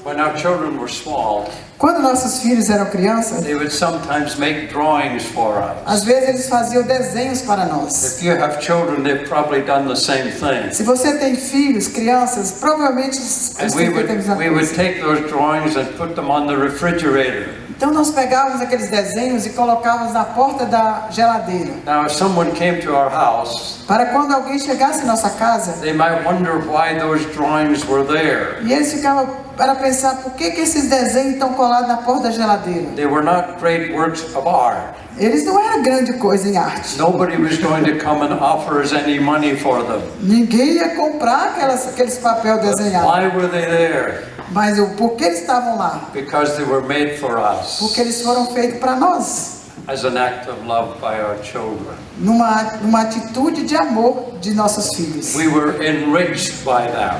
When our children were small, Quando nossos filhos eram crianças, they would sometimes make drawings for às us. vezes eles faziam desenhos para nós. If you have children, they've probably done the same thing. Se você tem filhos, crianças, provavelmente And eles we têm feito a mesma would coisa. take those drawings and put them on the refrigerator. Então nós pegávamos aqueles desenhos e colocávamos na porta da geladeira. Now, if someone came to our house, Para quando alguém chegasse em nossa casa, they might wonder why those drawings were there. e eles ficavam para pensar por que esses desenhos estão colados na porta da geladeira. They were not great works of art. Eles não eram grande coisa em arte. Nobody was going to come and offer us any money for them. Ninguém ia comprar aqueles papel desenhados. Why were they there? Mas por que eles estavam lá? Because they were made for us Porque eles foram feitos para nós. as an act of love by our children. Numa atitude de amor de nossos filhos. We were enriched by them.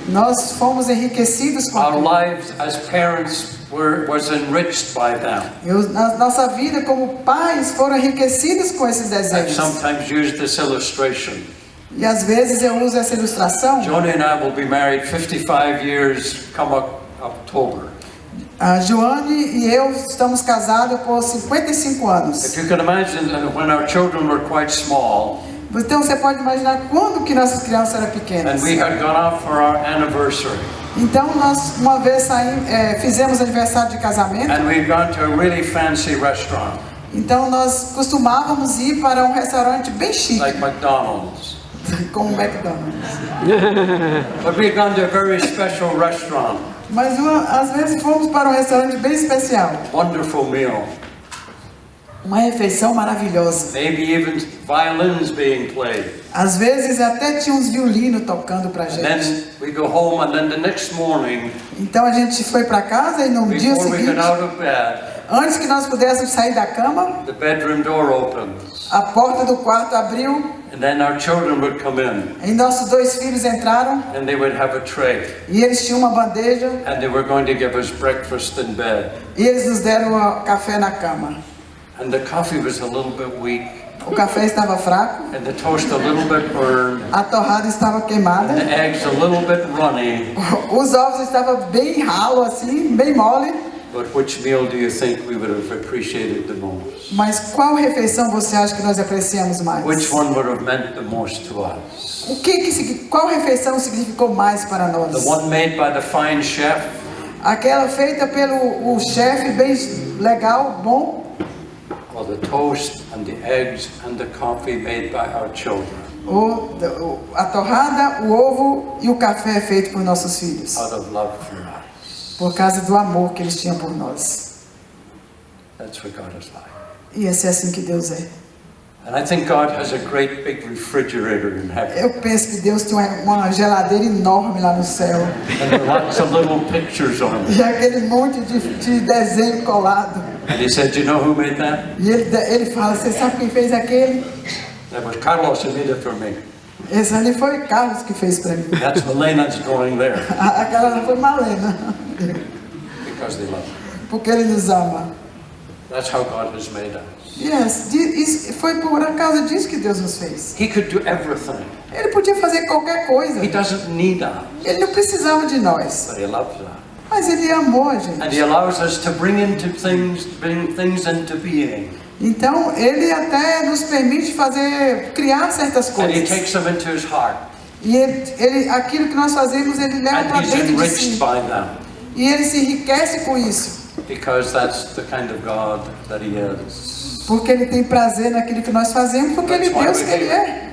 Nós fomos enriquecidos com Our aquilo. lives as parents was enriched by them. Nossa vida como pais foram enriquecidos com esses I've desenhos. sometimes used this illustration. E às vezes eu uso essa ilustração. Joni and I will be married 55 years come October. A Joane e eu estamos casados por 55 anos. If you can imagine that when our children were quite small Então você pode imaginar quando que nossas crianças eram pequenas. and we had gone out for our anniversary Então nós uma vez fizemos aniversário de casamento. and we'd gone to a really fancy restaurant Então nós costumávamos ir para um restaurante bem chique, like McDonald's. como o McDonald's. But we'd gone to a very special restaurant. Mas às vezes fomos para um restaurante bem especial. Wonderful meal. Uma refeição maravilhosa. Maybe even violins being played. Às vezes até tinha uns violinos tocando pra And gente. then we go home and then the next morning, Então a gente foi para casa e no dia before we seguinte, get out of bed, antes que nós pudéssemos sair da cama, the bedroom door opens. a porta do quarto abriu And then our children would come in e nossos dois filhos entraram and they would have a tray. e eles tinham uma bandeja And they were going to give us breakfast in bed. e eles nos deram café na cama. And the coffee was a little bit weak. O café estava fraco, And the toast a little bit burned. a torrada estava queimada, And the eggs a little bit runny. os ovos estavam bem ralo assim, bem mole. But which meal do you think we would have appreciated the most? Mas qual refeição você acha que nós apreciamos mais? Which one would have meant the most to us? Qual refeição significou mais para nós? The one made by the fine chef, Aquela feita pelo chefe bem legal, bom, or the toast and the eggs and the coffee made by our children a torrada, o ovo e o café feito por nossos filhos, out of love for us? por causa do amor que eles tinham por nós. That's what God is like. E esse é assim que Deus é. And I think God has a great big refrigerator in heaven. Eu penso que Deus tem uma geladeira enorme lá no céu. And there are lots of little pictures on it. E aquele monte de desenho colado. And he said, you know who made that? E ele fala, você sabe quem fez aquele? That was Carlos who made it for me. Esse ali foi Carlos que fez para mim. That's Melena's drawing there. Aquela foi Malena. Because they love him. Porque ele nos ama. That's how God has made us. Foi por causa disso que Deus nos fez. He could do everything. Ele podia fazer qualquer coisa. He doesn't need us, Ele não precisava de nós. but He loves us. Mas Ele amou a gente. And He allows us to bring things into being. Então, Ele até nos permite criar certas And He coisas. takes them into His heart. E aquilo que nós fazemos, Ele leva And para He's dentro de enriched si. by them. E Ele se enriquece com isso. Because that's the kind of God that He is. Porque Ele tem prazer naquilo que nós fazemos, porque Ele é Deus que Ele é.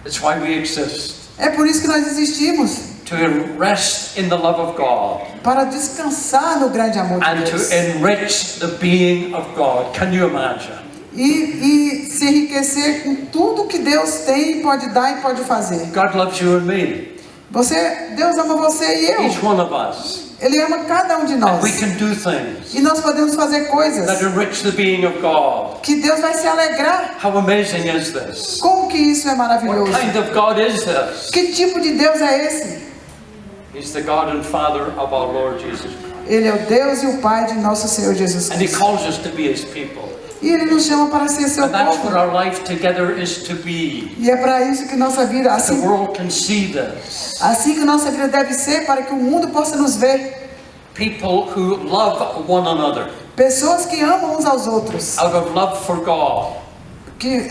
It's why we exist. É por isso que nós existimos. To rest in the love of God. Para descansar no grande amor de And Deus. to enrich the being of God. Can you imagine? E se enriquecer com tudo que Deus tem, pode dar e pode fazer. God loves you and me. Deus ama você e eu. Each one of us. Ele ama cada um de And nós. we can do things E nós podemos fazer coisas that enrich the being of God. que Deus vai se alegrar. How amazing is this? Como que isso é What maravilhoso? kind of God is this? Que tipo de Deus é esse? He's the God and Father of our Lord Jesus Christ. Ele é o Deus e o Pai de nosso Senhor Jesus And He Cristo. calls us to be His people. E Ele nos chama para ser seu And that's what povo. our life together is to be. E é para isso que nossa vida, The assim world can see this. que nossa vida deve ser, para que o mundo possa nos ver. People who love one another Pessoas que amam uns aos outros, out of love for God. que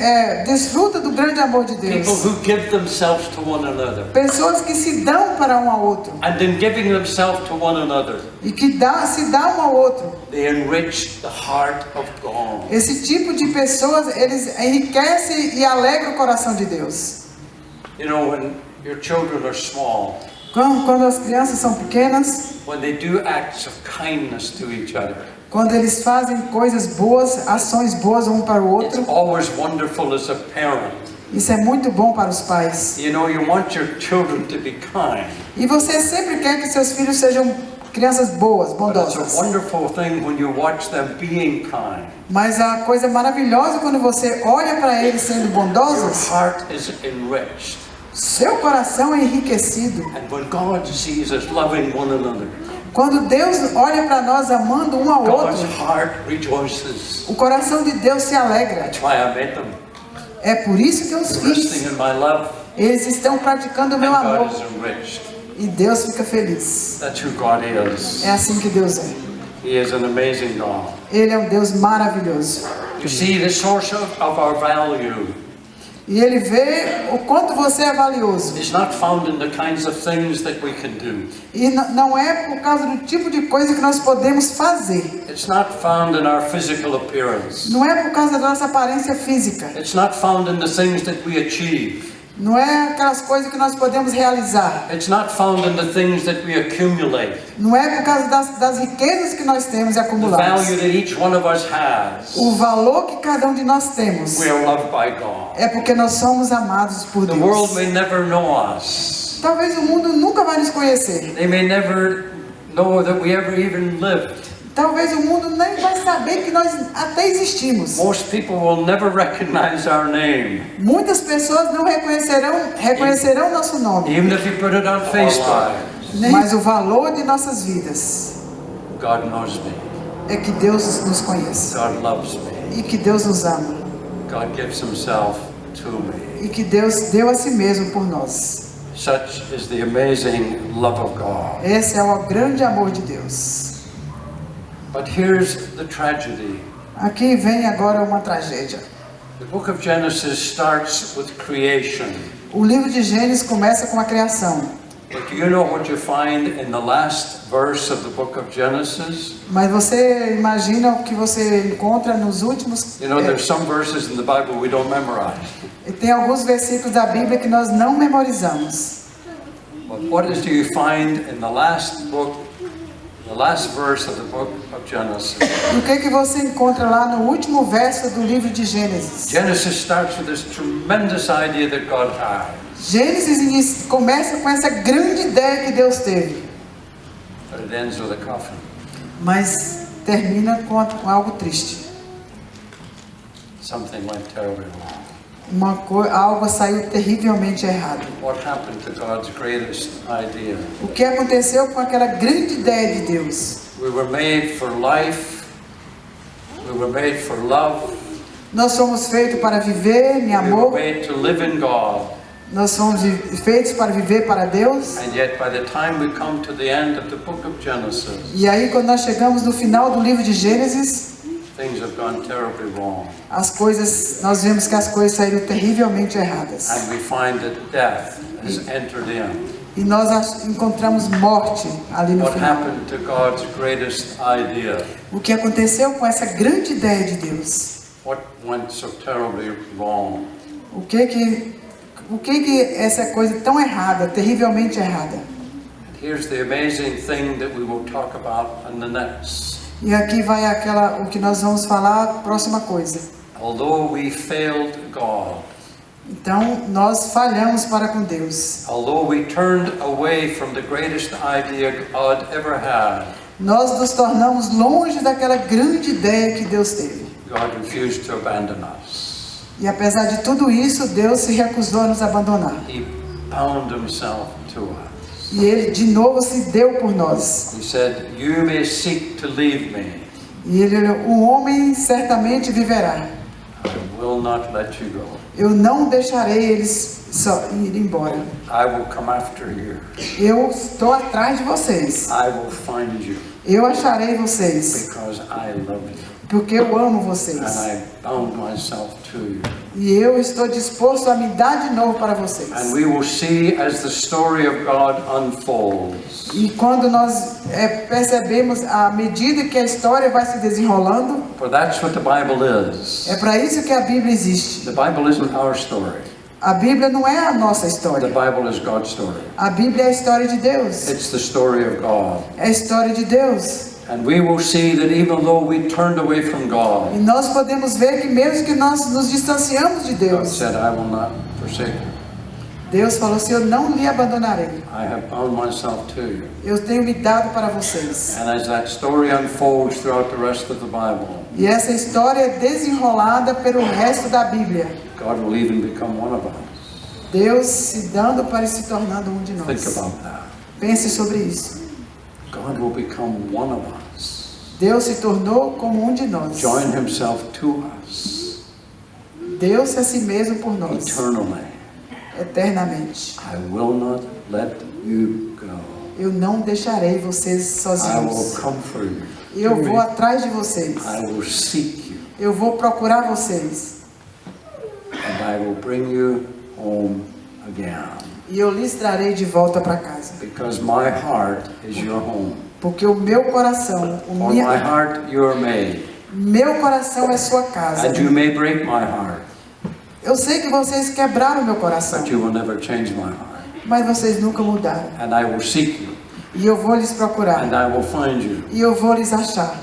desfrutam do grande amor de People Deus. who give themselves to one another. Pessoas que se dão para um ao outro. And in giving themselves to one another, E que se dão um ao outro. they enrich the heart of God. Esse tipo de pessoas, eles enriquecem e alegram o coração de Deus. You know, when your children are small, Quando as crianças são pequenas, when they do acts of kindness to each other, quando eles fazem coisas boas, ações boas um para o it's outro, always wonderful as a parent. isso é muito bom para os pais. You know, you want your children to be kind, E você sempre quer que seus filhos sejam crianças boas, but it's a bondosas. wonderful thing when you watch them being kind. Mas a coisa maravilhosa quando você olha para eles sendo Your bondosos, heart is enriched. seu coração é enriquecido. And when God sees us loving one another, Quando Deus olha para nós amando um ao God's outro, heart rejoices. o coração de Deus se alegra. That's why I made them. É por isso que eu os Resting fiz. in my love, Eles estão praticando o and meu God amor. is enriched. E Deus fica feliz. That's who God is. É assim que Deus é. He is an amazing God. Ele é um Deus maravilhoso. You see, the source of our value E Ele vê o quanto você é valioso. is not found in the kinds of things that we can do. E não é por causa do tipo de coisa que nós podemos fazer. It's not found in our physical appearance. Não é por causa da nossa aparência física. It's not found in the things that we achieve. Não é aquelas coisas que nós podemos realizar. It's not found in the things that we accumulate. Não é por causa das riquezas que nós temos e The acumulamos. value that each one of us has. O valor que cada um de nós temos We are loved by God. é porque nós somos amados por The world Deus. may never know us. Talvez o mundo nunca vai nos conhecer. They may never know that we ever even lived. Talvez o mundo nem vai saber que nós até existimos. Most people will never recognize our name. Muitas pessoas não reconhecerão nosso nome. Even if you put it on Facebook. Mas o valor de nossas vidas God knows me. é que Deus nos conhece. God loves me. E que Deus nos ama. God gives Himself to me. E que Deus deu a si mesmo por nós. Such is the amazing love of God. Esse é o grande amor de Deus. But here's the tragedy. Aqui vem agora uma tragédia. The book of Genesis starts with creation. O livro de Gênesis começa com a criação. But do you know what you find in the last verse of the book of Genesis? Mas você imagina o que você encontra nos últimos... You know, there's some verses in the Bible we don't memorize. Tem alguns versículos da Bíblia que nós não memorizamos. But what do you find in the last book, the last verse of the book of Genesis? E o que você encontra lá no último verso do livro de Gênesis? Genesis starts with this tremendous idea that God had. Gênesis começa com essa grande ideia que Deus teve. But it ends with a coffin. Mas termina com algo triste. Something went terribly wrong. Algo saiu terrivelmente errado. What happened to God's greatest idea? O que aconteceu com aquela grande ideia de Deus? We were made for life. We were made for love. Nós fomos feitos para viver em We were amor. made to live in God. Nós fomos feitos para viver para Deus. And yet by the time we come to the end of the book of Genesis, E aí, quando nós chegamos no final do livro de Gênesis, things have gone terribly wrong. nós vemos que as coisas saíram terrivelmente erradas. And we find that death has entered in. E nós encontramos morte ali no What final. happened to God's greatest idea? O que aconteceu com essa grande ideia de Deus? What went so terribly wrong? O que essa coisa tão errada, terrivelmente errada? And here's the amazing thing that we will talk about in the next. E aqui vai o que nós vamos falar, próxima coisa. Although we failed God, Então, nós falhamos para com Deus. although we turned away from the greatest idea God ever had, Nós nos tornamos longe daquela grande ideia que Deus teve. God refused to abandon us. E apesar de tudo isso, Deus se recusou a nos abandonar. He bound himself to us. E Ele de novo se deu por nós. He said, "You may seek to leave me. E o homem certamente viverá. I will not let you go. Eu não deixarei eles só ir embora. I will come after you. Eu estou atrás de vocês. I will find you Eu acharei vocês. because I love you. Porque eu amo vocês. And I bound myself to you." E eu estou disposto a me dar de novo para vocês. And we will see as the story of God unfolds. E quando nós percebemos, à medida que a história vai se desenrolando, For that's what the Bible is. é para isso que a Bíblia existe. The Bible isn't our story. A Bíblia não é a nossa The história. Bible is God's story. A Bíblia é a história de Deus. It's the story of God. É a história de Deus. And we will see that even though we turned away from E God, nós podemos ver que mesmo que nós nos distanciamos de God Deus, said, "I will not forsake you. Deus falou assim: eu não lhe abandonarei. I have bound myself to you." Eu tenho me dado para vocês. And as that story unfolds throughout the rest of the Bible, E essa história é desenrolada pelo resto da Bíblia. God will even become one of us. Deus se dando para se tornando um de Think nós. about that. Pense sobre isso. God will become one of us. Deus se tornou como um de nós. Join himself to us Deus a si mesmo por nós, eternally. eternamente. I will not let you go. Eu não deixarei vocês I will sozinhos. come for you. Eu vou atrás de vocês. I will seek you. Eu vou procurar vocês. And I will bring you home again. E eu lhes trarei de volta para casa. Because my heart is your home. Porque o meu coração, For my heart you are made. meu coração é sua casa. And you may break my heart, Eu sei que vocês quebraram meu coração, but you will never change my heart. mas vocês nunca mudaram. And I will seek you. E eu vou lhes procurar. And I will find you. E eu vou lhes achar.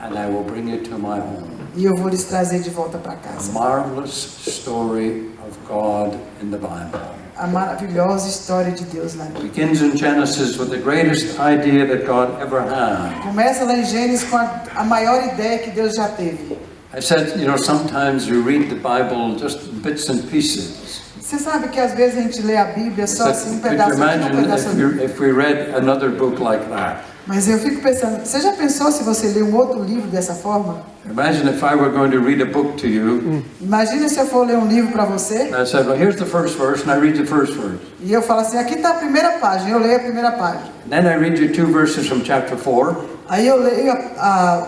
And I will bring you to my home. E eu vou lhes trazer de volta para A casa. marvelous story of God in the Bible. A maravilhosa história de Deus na Bíblia. Begins in Genesis with the greatest idea that God ever had. Começa lá em Gênesis com a maior ideia que Deus já teve. I said, sometimes you read the Bible just in bits and pieces. Você sabe que às vezes a gente lê a Bíblia só assim, um Could you pedaço aqui, um imagine pedaço ali. if we read another book like that? Mas eu fico pensando, você já pensou se você lê um outro livro dessa forma? Imagine if I were going to read a book to you, Imagina se eu for ler um livro para você, and I said, well, here's the first verse, and I read the first verse. e eu falo assim, aqui está a primeira página, eu leio a primeira página. Then I read you 2 verses from chapter 4. Aí eu leio,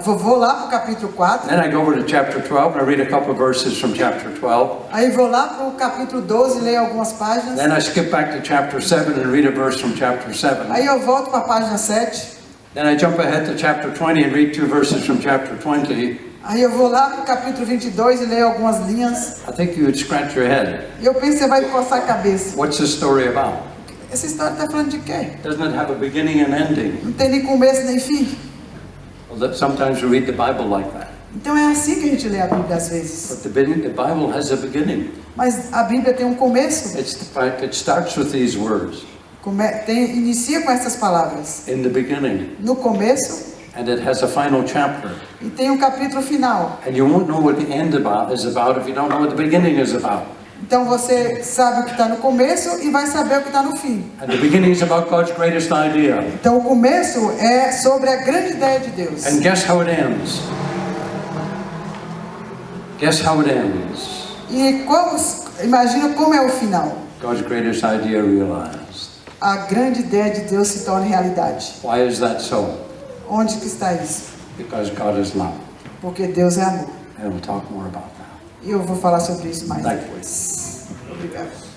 vou lá para o capítulo 4, Then I go over to chapter 12, and I read a couple of verses from chapter 12. aí vou lá para o capítulo 12 e leio algumas páginas, Then I skip back to chapter 7 and read a verse from chapter 7. aí eu volto para a página 7, Then I jump ahead to chapter 20 and read 2 verses from chapter 20. aí eu vou lá para o capítulo 22 e leio algumas linhas, I think you would scratch your head. e eu penso que você vai coçar a cabeça. What's the story about? Essa história está falando de quê? Doesn't it have a beginning and ending? Não tem nem começo nem fim. Well, sometimes we read the Bible like that. Então é assim que a gente lê a Bíblia às vezes. But the Bible has a beginning. Mas a Bíblia tem um começo. It starts with these words. Inicia com essas palavras. In the beginning. No começo. And it has a final chapter. E tem um capítulo final. And you won't know what the end is about if you don't know what the beginning is about. Então você sabe o que está no começo e vai saber o que está no fim. And the beginning is about God's greatest idea. Então o começo é sobre a grande ideia de Deus. And guess how it ends? Guess how it ends? E imagina como é o final. God's greatest idea realized. A grande ideia de Deus se torna realidade. Why is that so? Onde que está isso? Because God is love. Porque Deus é amor. And we'll talk more about that. E eu vou falar sobre isso mais Thank you. depois. Obrigado.